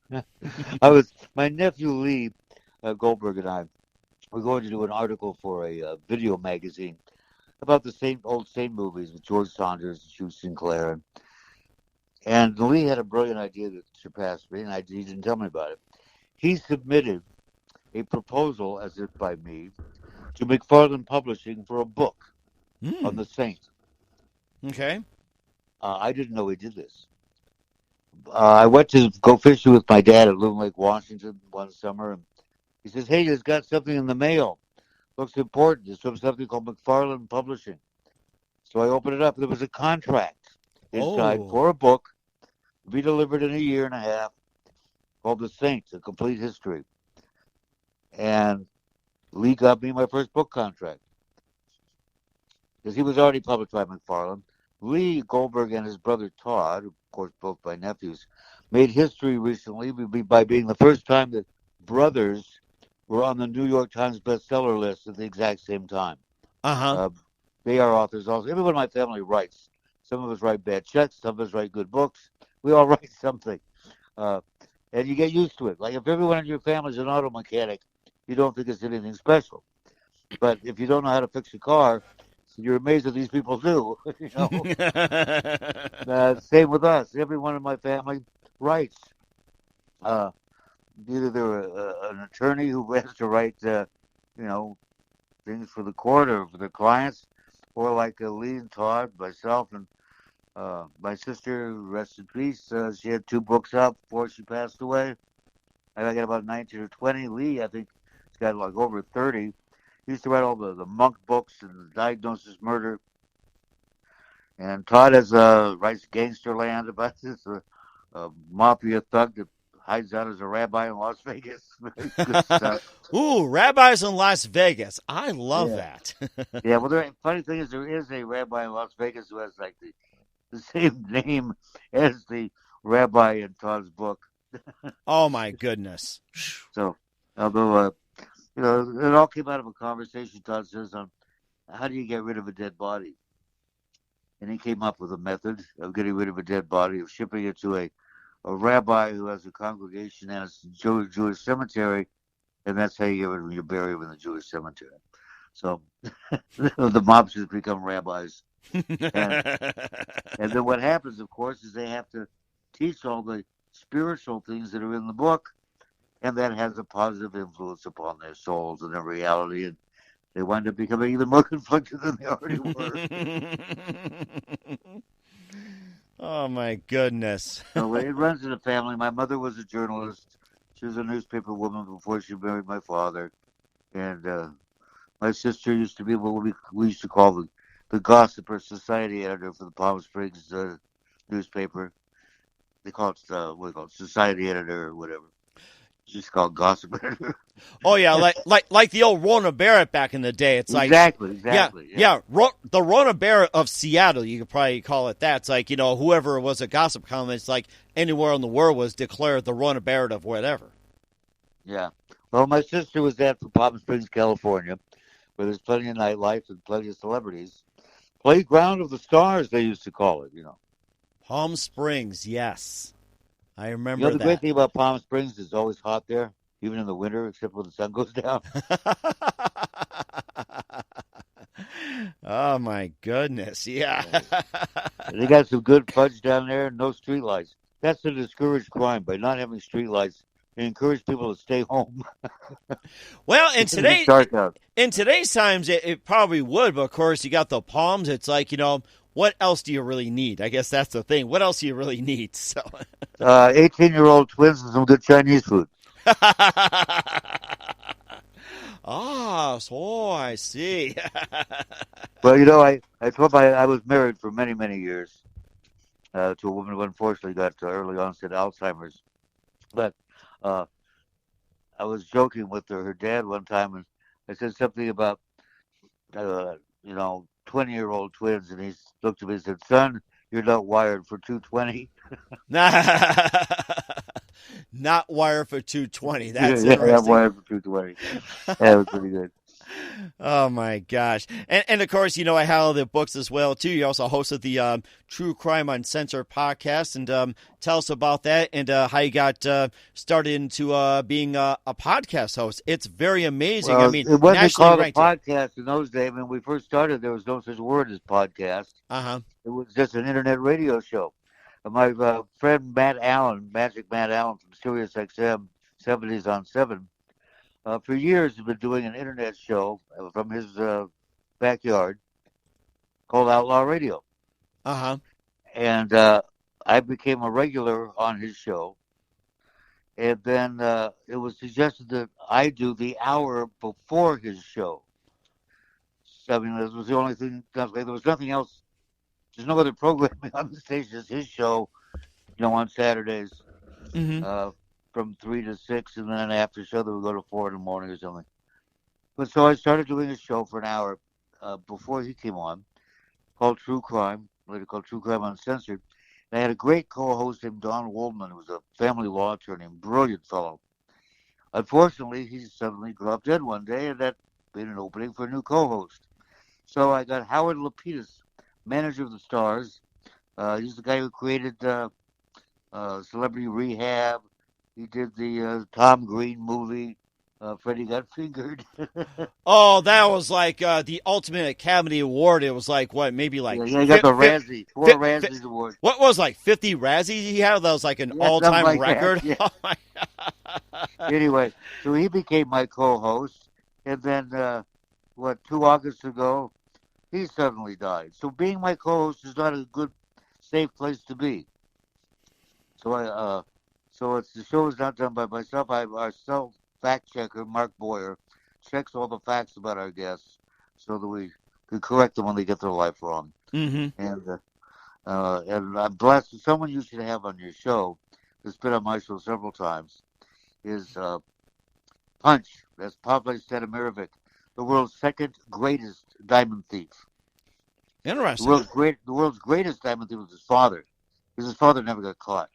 My nephew Lee Goldberg and I were going to do an article for a video magazine about the same movies with George Saunders and Hugh Sinclair. And Lee had a brilliant idea that surpassed me, and he didn't tell me about it. He submitted a proposal, as if by me, to McFarland Publishing for a book. On the Saints. Okay. I didn't know he did this. I went to go fishing with my dad at Loon Lake, Washington one summer, and he says, "Hey, he's got something in the mail. Looks important. It's from something called McFarland Publishing." So I opened it up. There was a contract inside for a book to be delivered in a year and a half called The Saints, A Complete History. And Lee got me my first book contract, because he was already published by McFarland. Lee Goldberg and his brother Todd, of course both my nephews, made history recently by being the first time that brothers were on the New York Times bestseller list at the exact same time. They are authors also. Everyone in my family writes. Some of us write bad checks. Some of us write good books. We all write something. And you get used to it. Like if everyone in your family is an auto mechanic, you don't think it's anything special. But if you don't know how to fix a car, you're amazed that these people do. Same with us. Everyone in my family writes. Either they're an attorney who has to write, things for the court or for their clients, or like Lee and Todd, myself, and my sister, rest in peace. She had 2 books out before she passed away. I got about 19 or 20. Lee, I think, has got like over 30. He used to write all the monk books and the Diagnosis Murder. And Todd writes Gangsterland about this mafia thug that hides out as a rabbi in Las Vegas. Good stuff. Ooh, rabbis in Las Vegas. I love that. Yeah, well, the funny thing is there is a rabbi in Las Vegas who has like the same name as the rabbi in Todd's book. Oh, my goodness. So, although... it all came out of a conversation Todd says on how do you get rid of a dead body? And he came up with a method of getting rid of a dead body, of shipping it to a rabbi who has a congregation and it's a Jewish cemetery, and that's how you get rid of you bury him in the Jewish cemetery. So the mobsters become rabbis. And then what happens, of course, is they have to teach all the spiritual things that are in the book, and that has a positive influence upon their souls and their reality, and they wind up becoming even more conflicted than they already were. Oh, my goodness. So it runs in the family. My mother was a journalist. She was a newspaper woman before she married my father. And my sister used to be what we used to call the gossip or society editor for the Palm Springs newspaper. They call it what do they call it? Society editor or whatever. It's just called gossip editor. Oh yeah, like the old Rona Barrett back in the day. It's like exactly. Yeah. The Rona Barrett of Seattle, you could probably call it that. It's like, whoever was a gossip columnist, like anywhere in the world, was declared the Rona Barrett of whatever. Yeah. Well, my sister was at from Palm Springs, California, where there's plenty of nightlife and plenty of celebrities. Playground of the stars, they used to call it. Palm Springs, yes, I remember The that. great thing about Palm Springs is it's always hot there, even in the winter, except when the sun goes down. Oh my goodness, yeah. They got some good fudge down there, no streetlights. That's to discourage crime. By not having streetlights, they encourage people to stay home. Well, in dark out. today's times, it probably would, but of course, you got the palms. It's like, what else do you really need? I guess that's the thing. What else do you really need? So, 18-year-old twins and some good Chinese food. So I see. Well, I told I was married for many, many years to a woman who unfortunately got early onset Alzheimer's. But I was joking with her dad one time, and I said something about, 20-year-old twins, and he looked at me and said, "Son, you're not wired for 220." Not wired for 220. That's yeah, interesting. I'm wired for 220. That was pretty good. Oh my gosh. And of course, I have the books as well too. You also hosted the True Crime Uncensored podcast, and tell us about that and how you got started into being a podcast host. It's very amazing. Well, I mean, it wasn't nationally called ranked. a podcast in those days. When we first started, there was no such word as podcast. It was just an internet radio show. My friend Matt Allen, Magic Matt Allen from Sirius XM 70s on 7, for years has been doing an internet show from his backyard called Outlaw Radio. And I became a regular on his show. And then it was suggested that I do the hour before his show. So, I mean, this was the only thing. There was nothing else. There's no other programming on the station. It's his show, on Saturdays from 3 to 6, and then an after show that would go to 4 in the morning or something. But so I started doing a show for an hour before he came on called True Crime, later called True Crime Uncensored. And I had a great co-host named Don Waldman, who was a family law attorney, a brilliant fellow. Unfortunately, he suddenly dropped dead one day, and that made an opening for a new co-host. So I got Howard Lapidus, manager of the Stars. He's the guy who created Celebrity Rehab. He did the Tom Green movie, Freddie Got Fingered. Oh, that was like the Ultimate Academy Award. It was like, what, maybe like... Yeah, he got the Razzie, four Razzies Awards. What was like 50 Razzies he had? That was like an all-time like record. Yeah. Oh my God. Anyway, so he became my co-host. And then, 2 August ago, he suddenly died. So being my co-host is not a good, safe place to be. So the show is not done by myself. Our self-fact checker, Mark Boyer, checks all the facts about our guests so that we can correct them when they get their life wrong. Mm-hmm. And I'm blessed. Someone you should have on your show, that's been on my show several times, is Punch. That's Pavle Stadimirovic, the world's second greatest diamond thief. Interesting. The world's greatest diamond thief was his father, because his father never got caught.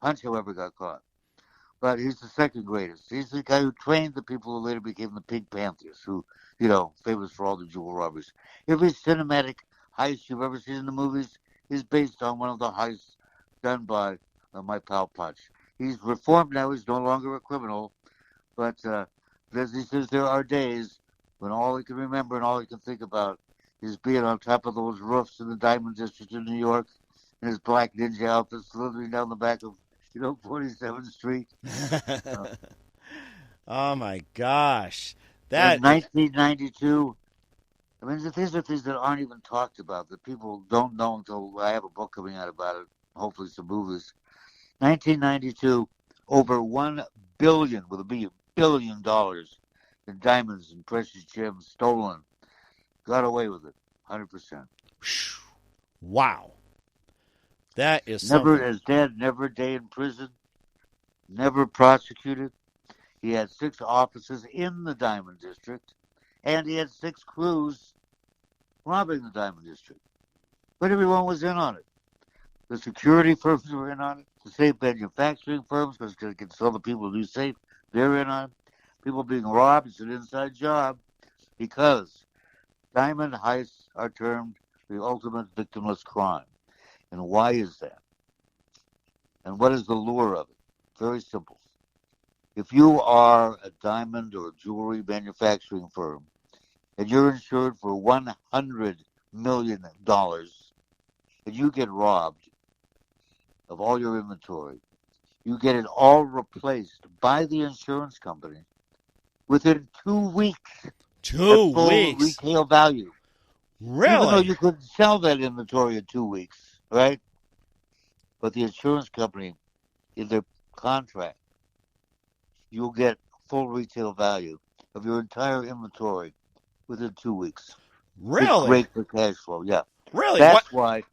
Punch, however, got caught. But he's the second greatest. He's the guy who trained the people who later became the Pink Panthers, who, famous for all the jewel robberies. Every cinematic heist you've ever seen in the movies is based on one of the heists done by my pal Punch. He's reformed now. He's no longer a criminal. But he says there are days when all he can remember and all he can think about is being on top of those roofs in the Diamond District in New York in his black ninja outfit slithering down the back of 47th Street. Oh my gosh. In 1992, I mean, these are things that aren't even talked about, that people don't know until I have a book coming out about it, hopefully some movies. 1992, over $1 billion, with a B, $1 billion in diamonds and precious gems stolen. got away with it, 100%. Wow. That is Never, something. his dad never a day in prison, never prosecuted. He had 6 offices in the Diamond District, and he had 6 crews robbing the Diamond District. But everyone was in on it. The security firms were in on it. The safe manufacturing firms, because they can sell the people who do safe, they're in on it. People being robbed, it's an inside job, because diamond heists are termed the ultimate victimless crime. And why is that? And what is the lure of it? Very simple. If you are a diamond or jewelry manufacturing firm, and you're insured for $100 million, and you get robbed of all your inventory, you get it all replaced by the insurance company within 2 weeks. 2 at full weeks. retail value. Really? Even though you couldn't sell that inventory in 2 weeks, right? But the insurance company, in their contract, you'll get full retail value of your entire inventory within 2 weeks. Really? It's great for cash flow, yeah. Really? That's why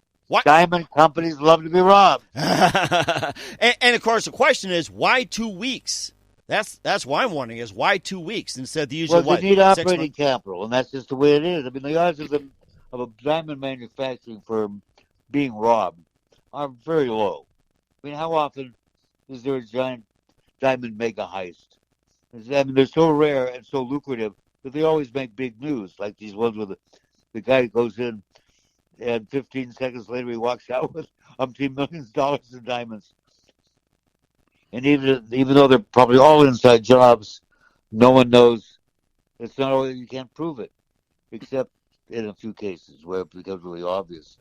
diamond companies love to be robbed. and of course, the question is, why 2 weeks? That's why I'm wondering is why 2 weeks instead of the usual, Well, they need operating capital, and that's just the way it is. I mean, the odds of a diamond manufacturing firm being robbed are very low. I mean, how often is there a giant diamond mega heist? I mean, they're so rare and so lucrative that they always make big news, like these ones where the guy goes in and 15 seconds later he walks out with umpteen millions of dollars in diamonds. And even though they're probably all inside jobs, no one knows. It's not always, you can't prove it, except in a few cases where it becomes really obvious.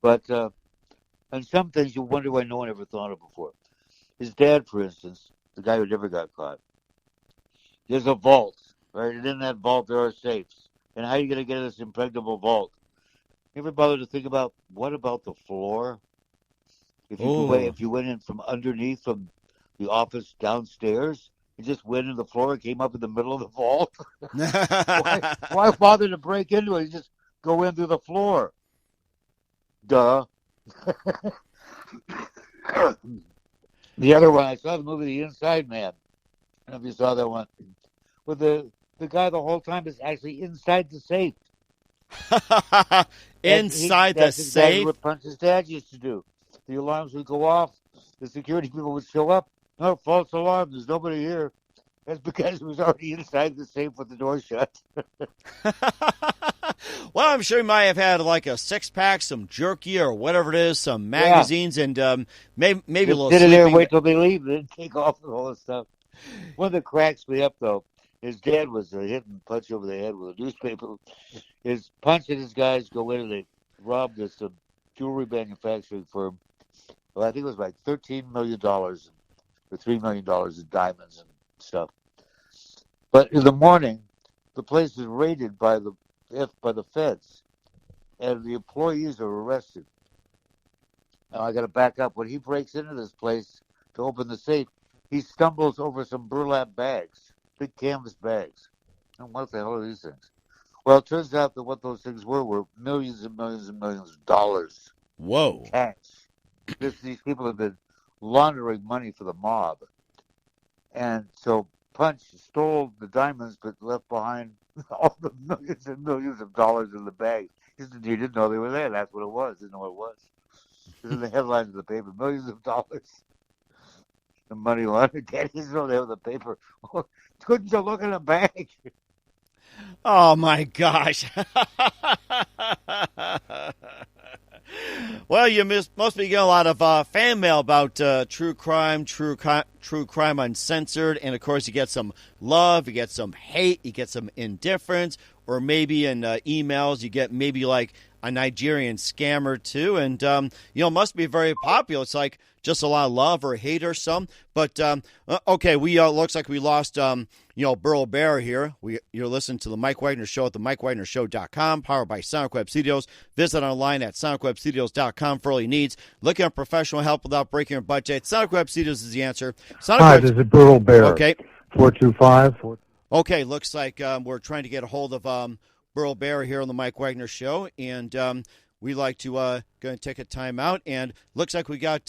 But on some things you wonder why no one ever thought of before. His dad, for instance, the guy who never got caught, there's a vault, right? And in that vault there are safes. And how are you going to get this impregnable vault? You ever bother to think about what about the floor? If you went in from underneath from the office downstairs, and just went in the floor and came up in the middle of the vault. why bother to break into it? You just go in through the floor. Duh. The other one, I saw the movie The Inside Man. I don't know if you saw that one. Where the guy the whole time is actually inside the safe. Inside the that's exactly safe? what Punch's dad used to do. The alarms would go off. The security people would show up. No, false alarm. There's nobody here. That's because he was already inside the safe with the door shut. Well, I'm sure he might have had like a 6-pack, some jerky or whatever it is, some magazines, and maybe a little sit in there and sleeping. wait till they leave, then take off all this stuff. One that cracks me up, though, his dad was hit and punch over the head with a newspaper. His Punch and his guys go in and they rob this jewelry manufacturing firm. Well, I think it was like $13 million or $3 million in diamonds and stuff. But in the morning, the place is raided by the feds, and the employees are arrested. Now I got to back up. When he breaks into this place to open the safe, he stumbles over some burlap bags, big canvas bags. And what the hell are these things? Well, it turns out that what those things were millions and millions and millions of dollars. Whoa. Cash. These people have been laundering money for the mob. And so Punch stole the diamonds but left behind all the millions and millions of dollars in the bag. He didn't know they were there. That's what it was. Didn't know what it was. This is the headlines of the paper. Millions of dollars. The money laundering. Daddy didn't know they were the paper. Couldn't you look in the bag? Oh, my gosh. Well, you must be getting a lot of fan mail about true crime uncensored, and of course you get some love, you get some hate, you get some indifference, or maybe in emails you get maybe like a Nigerian scammer too, and it must be very popular. It's like just a lot of love or hate or some. But okay, we looks like we lost Burl Bear here. You're listening to the Mike Wagner Show at the MikeWagnerShow.com, powered by Sonic Web Studios. Visit online at SonicWebStudios.com for all your needs. Looking at professional help without breaking your budget, Sonic Web Studios is the answer. Hi, this is Burl Bear. Okay. 425. Okay, looks like we're trying to get a hold of Burl Bear here on the Mike Wagner Show, and we like to going to take a time out, and looks like we got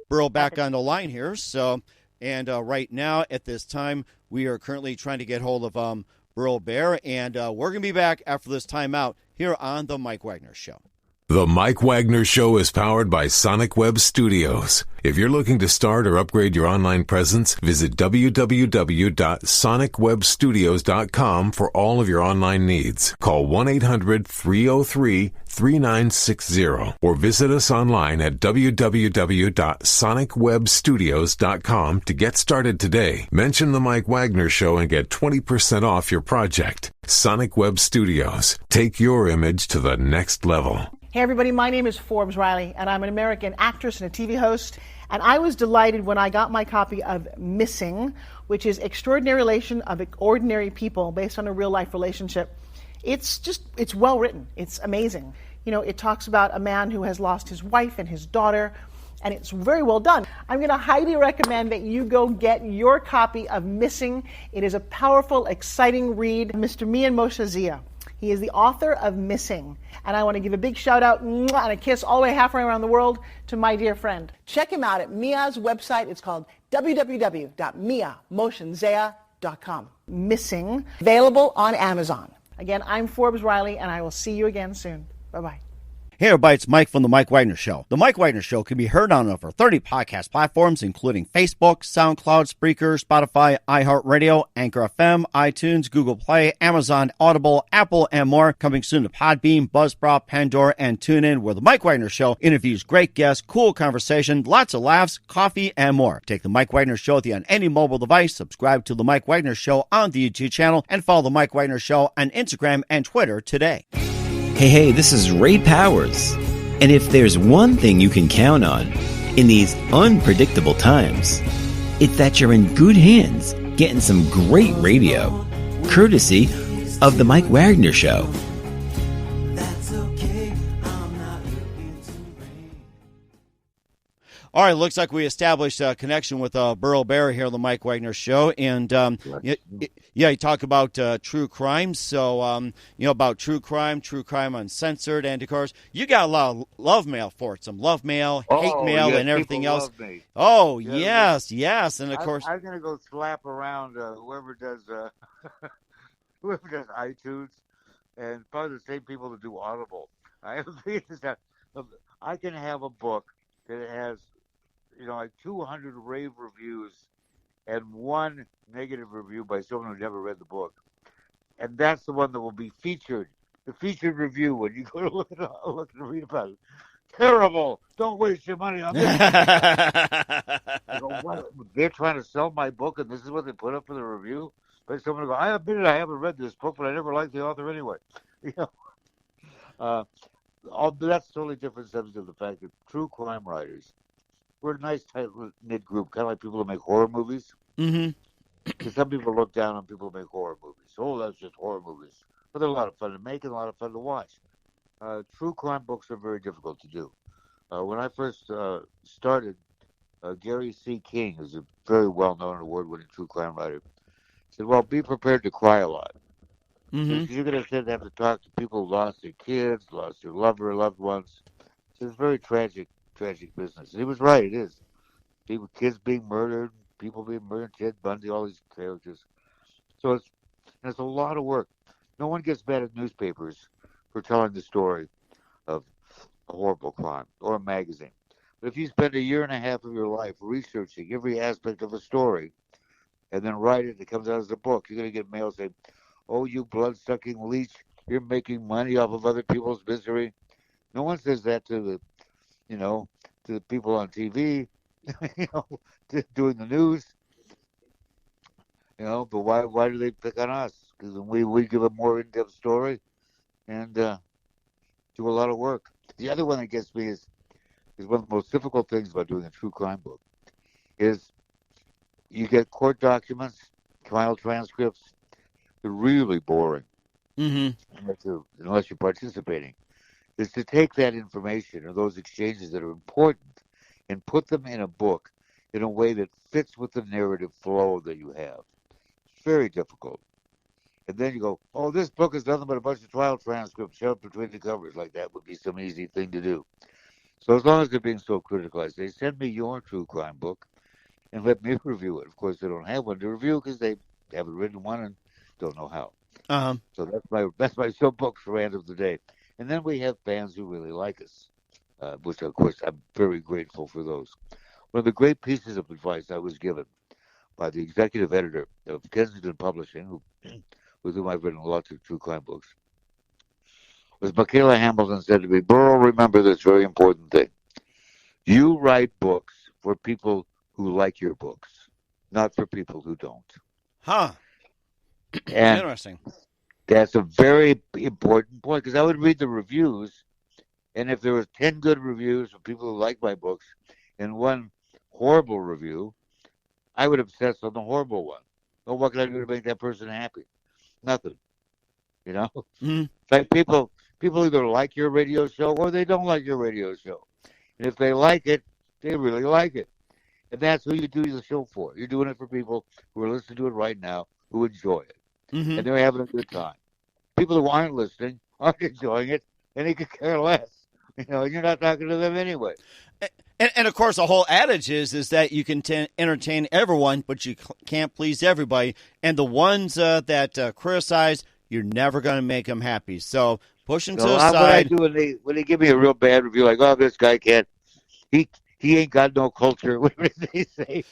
Burl back on the line here. So, and right now at this time, we are currently trying to get hold of Burl Bear, and we're going to be back after this timeout here on the Mike Wagner Show. The Mike Wagner Show is powered by Sonic Web Studios. If you're looking to start or upgrade your online presence, visit www.sonicwebstudios.com for all of your online needs. Call 1-800-303-3960 or visit us online at www.sonicwebstudios.com to get started today. Mention the Mike Wagner Show and get 20% off your project. Sonic Web Studios. Take your image to the next level. Hey everybody, my name is Forbes Riley, and I'm an American actress and a TV host. And I was delighted when I got my copy of Missing, which is Extraordinary Relation of Ordinary People based on a real-life relationship. It's well written. It's amazing. You know, it talks about a man who has lost his wife and his daughter, and it's very well done. I'm going to highly recommend that you go get your copy of Missing. It is a powerful, exciting read. Mr. Mian Moshe Zia. He is the author of Missing. And I want to give a big shout out and a kiss all the way halfway around the world to my dear friend. Check him out at Mia's website. It's called www.miamoshenzea.com. Missing, available on Amazon. Again, I'm Forbes Riley, and I will see you again soon. Bye-bye. Hey everybody, it's Mike from The Mike Wagner Show. The Mike Wagner Show can be heard on over 30 podcast platforms, including Facebook, SoundCloud, Spreaker, Spotify, iHeartRadio, Anchor FM, iTunes, Google Play, Amazon, Audible, Apple, and more. Coming soon to Podbean, Buzzsprout, Pandora, and TuneIn, where The Mike Wagner Show interviews great guests, cool conversation, lots of laughs, coffee, and more. Take The Mike Wagner Show on any mobile device, subscribe to The Mike Wagner Show on the YouTube channel, and follow The Mike Wagner Show on Instagram and Twitter today. Hey, this is Ray Powers. And if there's one thing you can count on in these unpredictable times, it's that you're in good hands getting some great radio, courtesy of The Mike Wagner Show. All right, looks like we established a connection with Burl Bear here on the Mike Wagner Show, and you talk about true crime. So about true crime Uncensored, and of course you got a lot of love mail for it, some love mail, hate mail, and everything else. Oh yeah, yes, and of course I'm gonna go slap around whoever does iTunes, and probably the same people that do Audible. I can have a book that has, like 200 rave reviews and one negative review by someone who never read the book. And that's the one that will be featured. The featured review when you go to look and read about it. Terrible. Don't waste your money on this. I go, what? They're trying to sell my book and this is what they put up for the review? But someone will go, I admit it, I haven't read this book, but I never liked the author anyway. That's totally different subject of the fact that true crime writers, we're a nice, tight-knit group, kind of like people who make horror movies. Mm-hmm. Because some people look down on people who make horror movies. Oh, that's just horror movies. But they're a lot of fun to make and a lot of fun to watch. True crime books are very difficult to do. When I first started, Gary C. King, who's a very well-known award-winning true crime writer, said, well, be prepared to cry a lot. Mm-hmm. You're going to have to talk to people who lost their kids, lost their loved ones. So it's very tragic business. And he was right, it is. Kids being murdered, people being murdered, Ted Bundy, all these characters. So it's a lot of work. No one gets mad at newspapers for telling the story of a horrible crime or a magazine. But if you spend a year and a half of your life researching every aspect of a story and then write it comes out as a book, you're going to get mail saying, oh, you blood-sucking leech, you're making money off of other people's misery. No one says that to the people on TV, doing the news. But why do they pick on us? Because we give a more in-depth story and do a lot of work. The other one that gets me is one of the most difficult things about doing a true crime book is you get court documents, trial transcripts. They're really boring, unless you're participating, is to take that information or those exchanges that are important and put them in a book in a way that fits with the narrative flow that you have. It's very difficult. And then you go, oh, this book is nothing but a bunch of trial transcripts shoved between the covers. Like that would be some easy thing to do. So as long as they're being so critical, I say, send me your true crime book and let me review it. Of course, they don't have one to review because they haven't written one and don't know how. Uh-huh. So that's my soapbox rant of the day. And then we have fans who really like us, which, of course, I'm very grateful for those. One of the great pieces of advice I was given by the executive editor of Kensington Publishing, with whom I've written lots of true crime books, was Michaela Hamilton said to me, Burl, remember this very important thing. You write books for people who like your books, not for people who don't. Huh. And interesting. That's a very important point, because I would read the reviews, and if there was 10 good reviews from people who like my books and one horrible review, I would obsess on the horrible one. Well, what can I do to make that person happy? Nothing. You know? Mm-hmm. Like people either like your radio show or they don't like your radio show. And if they like it, they really like it. And that's who you do the show for. You're doing it for people who are listening to it right now, who enjoy it. Mm-hmm. And they're having a good time. People who aren't listening aren't enjoying it, and they could care less. You know, and you're not talking to them anyway. And of course, the whole adage is that you can entertain everyone, but you can't please everybody. And the ones that criticize, you're never going to make them happy. So push them to the side. What I do when they give me a real bad review, like, oh, this guy can't, he ain't got no culture, whatever they say.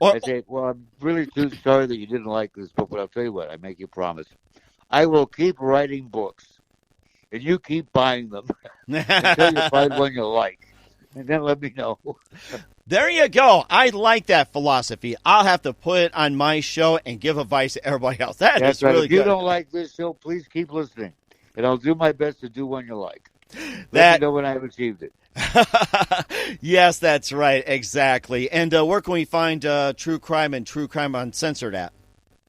I say, well, I'm really too sorry that you didn't like this book, but I'll tell you what, I make you a promise. I will keep writing books, and you keep buying them until you find one you like. And then let me know. There you go. I like that philosophy. I'll have to put it on my show and give advice to everybody else. That's right. Really good. If you good. don't like this show, please keep listening. And I'll do my best to do one you like. Let me know when I've achieved it. Yes, that's right. Exactly. And where can we find True Crime and True Crime Uncensored at?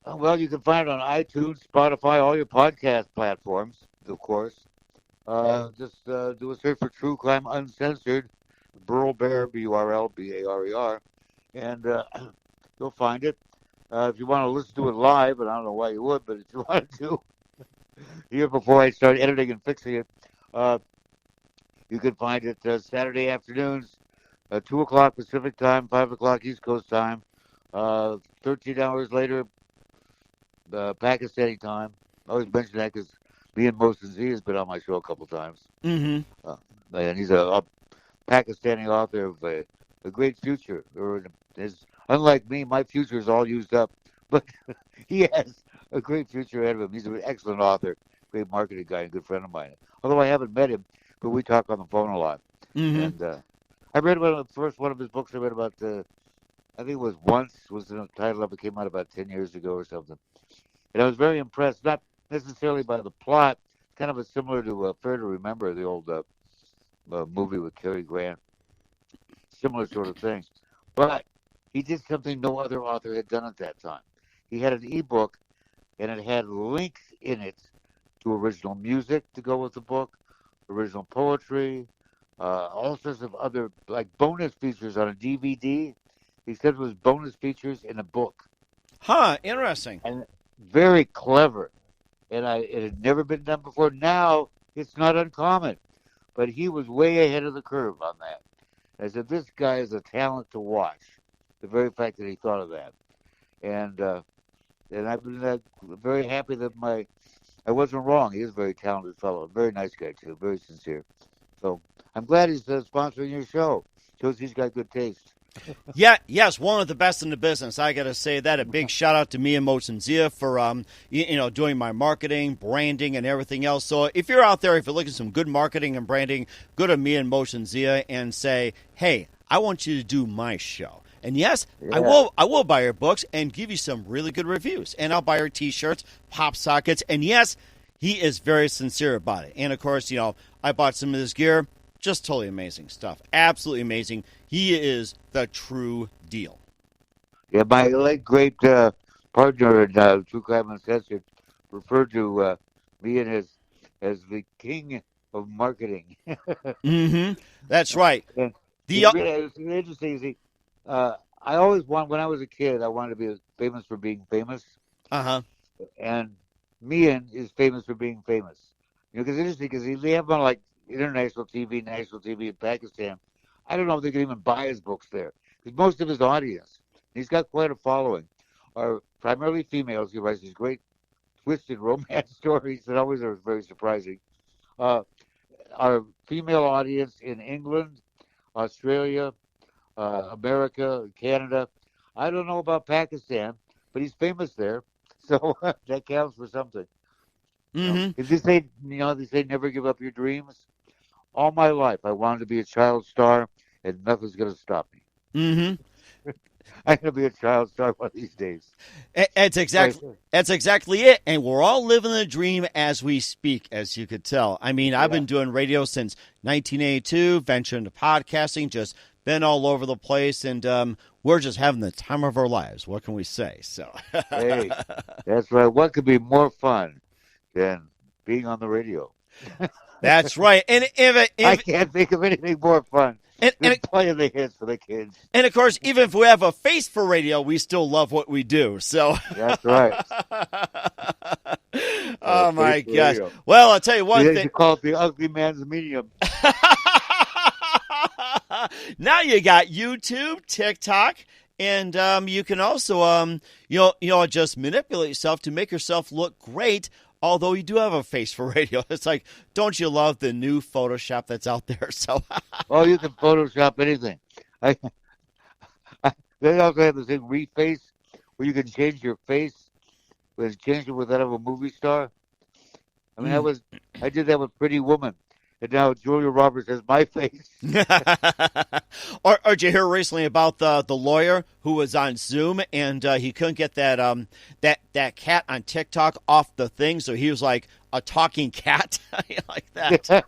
Well, you can find it on iTunes, Spotify, all your podcast platforms, of course. Just do a search for True Crime Uncensored. Burl Bear, B-U-R-L, B-A-R-E-R, and you'll find it. If you want to listen to it live, and I don't know why you would, but if you want to, here before I start editing and fixing it, you can find it Saturday afternoons, 2 o'clock Pacific time, 5 o'clock East Coast time, 13 hours later, Pakistani time. I always mention that because me and Mohsen Z has been on my show a couple times. Mm-hmm. And he's a Pakistani author of a great future. Unlike me, my future is all used up, but he has a great future ahead of him. He's an excellent author, great marketing guy, and a good friend of mine. Although I haven't met him, but we talk on the phone a lot. Mm-hmm. And I read about the first one of his books. I read about, I think it was Once, was the title of it, came out about 10 years ago or something. And I was very impressed, not necessarily by the plot, kind of similar to Fair to Remember, the old movie with Cary Grant, similar sort of thing. But he did something no other author had done at that time. He had an ebook, and it had links in it to original music to go with the book, original poetry, all sorts of other, like bonus features on a DVD. He said it was bonus features in a book. Huh, interesting. And very clever. And it had never been done before. Now, it's not uncommon. But he was way ahead of the curve on that. I said, this guy is a talent to watch. The very fact that he thought of that. And I've been very happy that I wasn't wrong. He is a very talented fellow. A very nice guy, too. Very sincere. So I'm glad he's sponsoring your show. Shows he's got good taste. Yeah, yes, one of the best in the business. I got to say that. A big shout out to me and Mohsen Zia for doing my marketing, branding, and everything else. So if you're out there, if you're looking for some good marketing and branding, go to me and Mohsen Zia and say, hey, I want you to do my show. And yes, yeah. I will buy your books and give you some really good reviews. And I'll buy your T-shirts, pop sockets. And yes, he is very sincere about it. And of course, I bought some of his gear. Just totally amazing stuff. Absolutely amazing. He is the true deal. Yeah, my late great partner in True Crime Uncensored referred to me and as the king of marketing. Mm-hmm. That's right. And it's interesting. See, I always when I was a kid, I wanted to be famous for being famous. Uh-huh. And Mian is famous for being famous. Because it's interesting because they have him on like international TV, national TV in Pakistan. I don't know if they can even buy his books there because most of his audience, he's got quite a following, are primarily females. He writes these great twisted romance stories that always are very surprising. Our female audience in England, Australia, America, Canada. I don't know about Pakistan, but he's famous there, so that counts for something. Mm-hmm. If they say, they say never give up your dreams. All my life, I wanted to be a child star, and nothing's going to stop me. Mm-hmm. I'm going to be a child star one of these days. That's exactly it. And we're all living the dream as we speak, as you could tell. I mean, I've been doing radio since 1982, ventured into podcasting, just been all over the place, and we're just having the time of our lives. What can we say? So, hey, that's right. What could be more fun than being on the radio? That's right. And I can't think of anything more fun than playing the hits for the kids. And, of course, even if we have a face for radio, we still love what we do. So that's right. Oh, my gosh. Well, I'll tell you one thing. You call it the ugly man's medium. Now you got YouTube, TikTok, and you can also, just manipulate yourself to make yourself look great. Although you do have a face for radio. It's like, don't you love the new Photoshop that's out there? So, oh, you can Photoshop anything. They also have this thing, reface, where you can change your face. Change it with that of a movie star. I mean, I did that with Pretty Woman. And now Julia Roberts has my face. Or did you hear recently about the lawyer who was on Zoom and he couldn't get that cat on TikTok off the thing, so he was like a talking cat like that.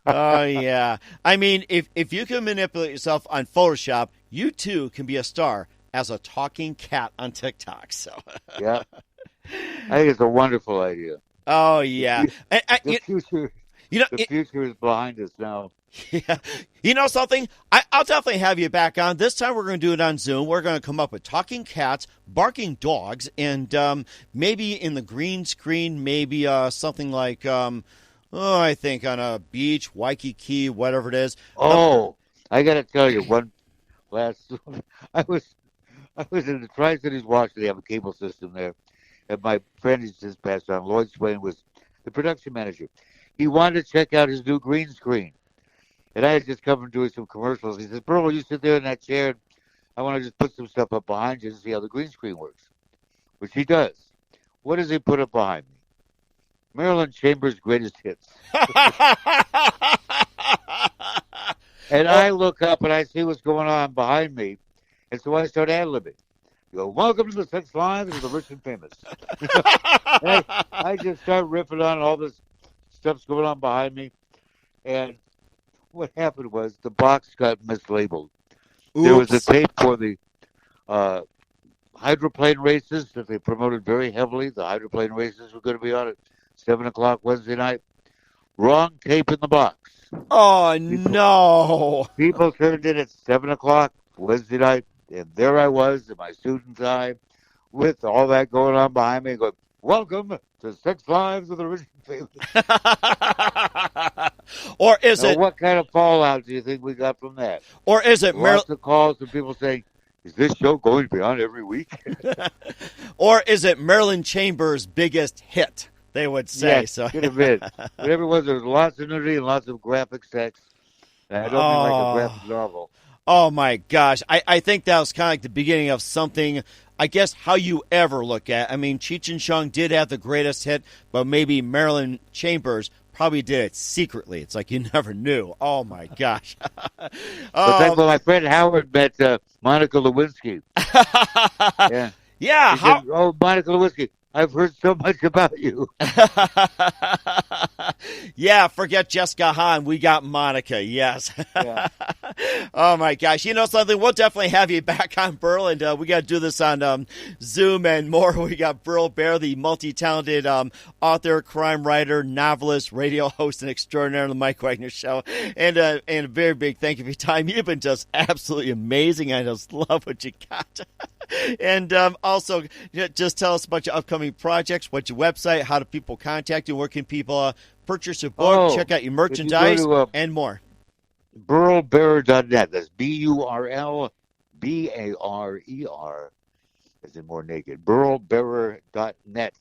Oh yeah. I mean, if you can manipulate yourself on Photoshop, you too can be a star as a talking cat on TikTok. So yeah, I think it's a wonderful idea. Oh yeah, the future. The future is behind us now. Yeah. You know something? I'll definitely have you back on. This time we're going to do it on Zoom. We're going to come up with talking cats, barking dogs, and maybe in the green screen, maybe something like, I think on a beach, Waikiki, whatever it is. Oh, I got to tell you, I was in the Tri-Cities, Washington. They have a cable system there. And my friend who's just passed on, Lloyd Swain, was the production manager. He wanted to check out his new green screen. And I had just come from doing some commercials. He says, Burl, you sit there in that chair, and I want to just put some stuff up behind you to see how the green screen works. Which he does. What does he put up behind me? Marilyn Chambers' greatest hits. And I look up and I see what's going on behind me. And so I start ad-libbing. You go, welcome to the sex lives of the rich and famous. I just start riffing on all this stuff's going on behind me. And what happened was the box got mislabeled. Oops. There was a tape for the hydroplane races that they promoted very heavily. The hydroplane races were going to be on at 7 o'clock Wednesday night. Wrong tape in the box. Oh, no. People turned in at 7 o'clock Wednesday night, and there I was in my suit and tie with all that going on behind me going, welcome to Sex Lives of the Rich and Famous. Or is now, it... what kind of fallout do you think we got from that? Or is it... Lots of calls from people saying, is this show going to be on every week? Or is it Marilyn Chambers' biggest hit, they would say. Yes, so. could have been. Whatever it was, there was lots of nudity and lots of graphic sex. And I don't mean like a graphic novel. Oh, my gosh. I think that was kind of like the beginning of something, I guess, how you ever look at. I mean, Cheech and Chong did have the greatest hit, but maybe Marilyn Chambers probably did it secretly. It's like you never knew. Oh, my gosh. But that's when my friend Howard met Monica Lewinsky. Yeah. Yeah. Said, oh, Monica Lewinsky, I've heard so much about you. Yeah, forget Jessica Hahn. We got Monica, yes. Yeah. Oh my gosh. You know something? We'll definitely have you back on, Burl, and we got to do this on Zoom and more. We got Burl Barer, the multi-talented author, crime writer, novelist, radio host, and extraordinaire on the Mike Wagner Show. And a very big thank you for your time. You've been just absolutely amazing. I just love what you got. And also, just tell us about your upcoming projects, what's your website, how do people contact you, where can people purchase your book, check out your merchandise, and more. BurlBarer.net. That's BurlBarer, as in more naked. BurlBarer.net.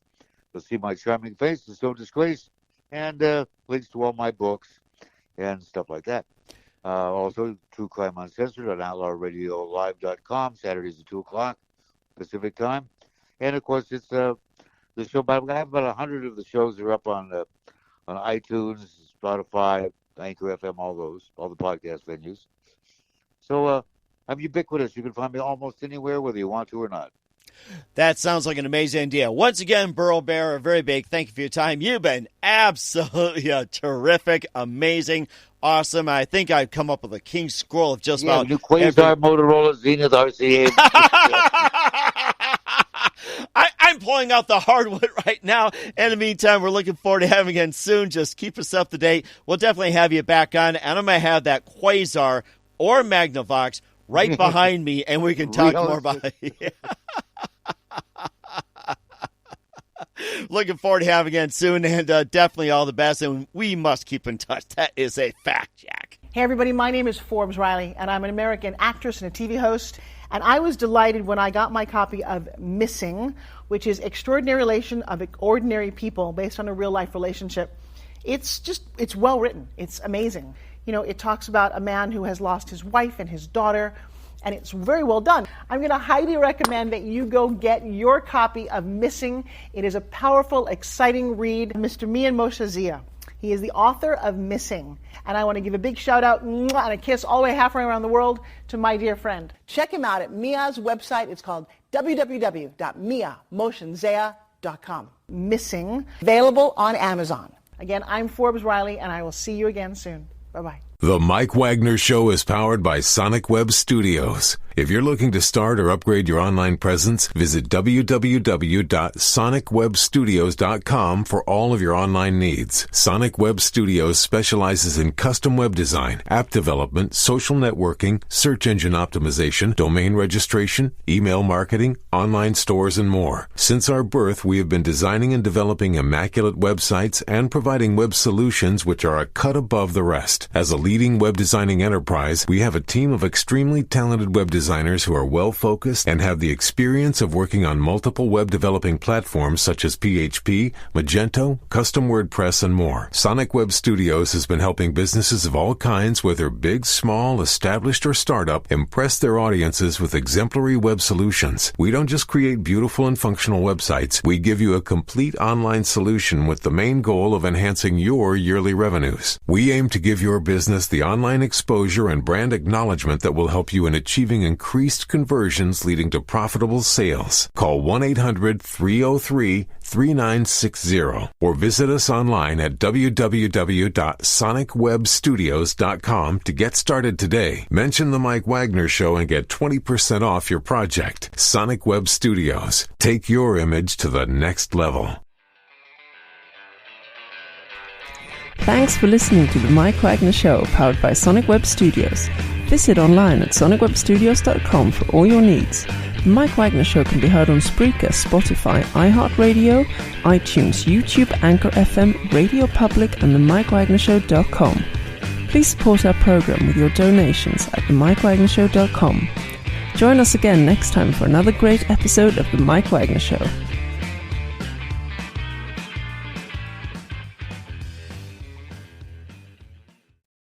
You'll see my charming face, There's No Disgrace, and links to all my books and stuff like that. Also, True Crime Uncensored on OutlawRadioLive.com, Saturdays at 2 o'clock Pacific Time. And, of course, it's the show. I have about 100 of the shows are up on iTunes, Spotify, Anchor FM, all the podcast venues. So I'm ubiquitous. You can find me almost anywhere, whether you want to or not. That sounds like an amazing idea. Once again, Burl Barer, a very big thank you for your time. You've been absolutely terrific, amazing, awesome. I think I've come up with a king scroll of just about new Quasar, Motorola, Zenith, RCA. I'm pulling out the hardwood right now. In the meantime, we're looking forward to having you again soon. Just keep us up to date. We'll definitely have you back on, and I'm going to have that Quasar or Magnavox right behind me, and we can talk more about it. Looking forward to having you again soon, and definitely all the best, and we must keep in touch. That is a fact, Jack. Hey, everybody, my name is Forbes Riley, and I'm an American actress and a TV host, and I was delighted when I got my copy of Missing, which is Extraordinary Relation of Ordinary People based on a real-life relationship. It's well written. It's amazing. You know, it talks about a man who has lost his wife and his daughter, and it's very well done. I'm going to highly recommend that you go get your copy of Missing. It is a powerful, exciting read. Mr. Mian Moshe Zia. He is the author of Missing. And I want to give a big shout out and a kiss all the way halfway around the world to my dear friend. Check him out at Mia's website. It's called www.miamotionzea.com. Missing, available on Amazon. Again, I'm Forbes Riley, and I will see you again soon. Bye-bye. The Mike Wagner Show is powered by Sonic Web Studios. If you're looking to start or upgrade your online presence, visit www.sonicwebstudios.com for all of your online needs. Sonic Web Studios specializes in custom web design, app development, social networking, search engine optimization, domain registration, email marketing, online stores, and more. Since our birth, we have been designing and developing immaculate websites and providing web solutions which are a cut above the rest. As a leading web designing enterprise, we have a team of extremely talented web designers who are well-focused and have the experience of working on multiple web developing platforms such as PHP, Magento, custom WordPress, and more. Sonic Web Studios has been helping businesses of all kinds, whether big, small, established, or startup, impress their audiences with exemplary web solutions. We don't just create beautiful and functional websites. We give you a complete online solution with the main goal of enhancing your yearly revenues. We aim to give your business the online exposure and brand acknowledgement that will help you in achieving increased conversions leading to profitable sales. Call 1-800-303-3960 or visit us online at www.sonicwebstudios.com to get started today. Mention the Mike Wagner Show and get 20% off your project. Sonic Web Studios. Take your image to the next level. Thanks for listening to the Mike Wagner Show, powered by Sonic Web Studios. Visit online at sonicwebstudios.com for all your needs. The Mike Wagner Show can be heard on Spreaker, Spotify, iHeartRadio, iTunes, YouTube, Anchor FM, Radio Public, and themikewagnershow.com. Please support our program with your donations at themikewagnershow.com. Join us again next time for another great episode of The Mike Wagner Show.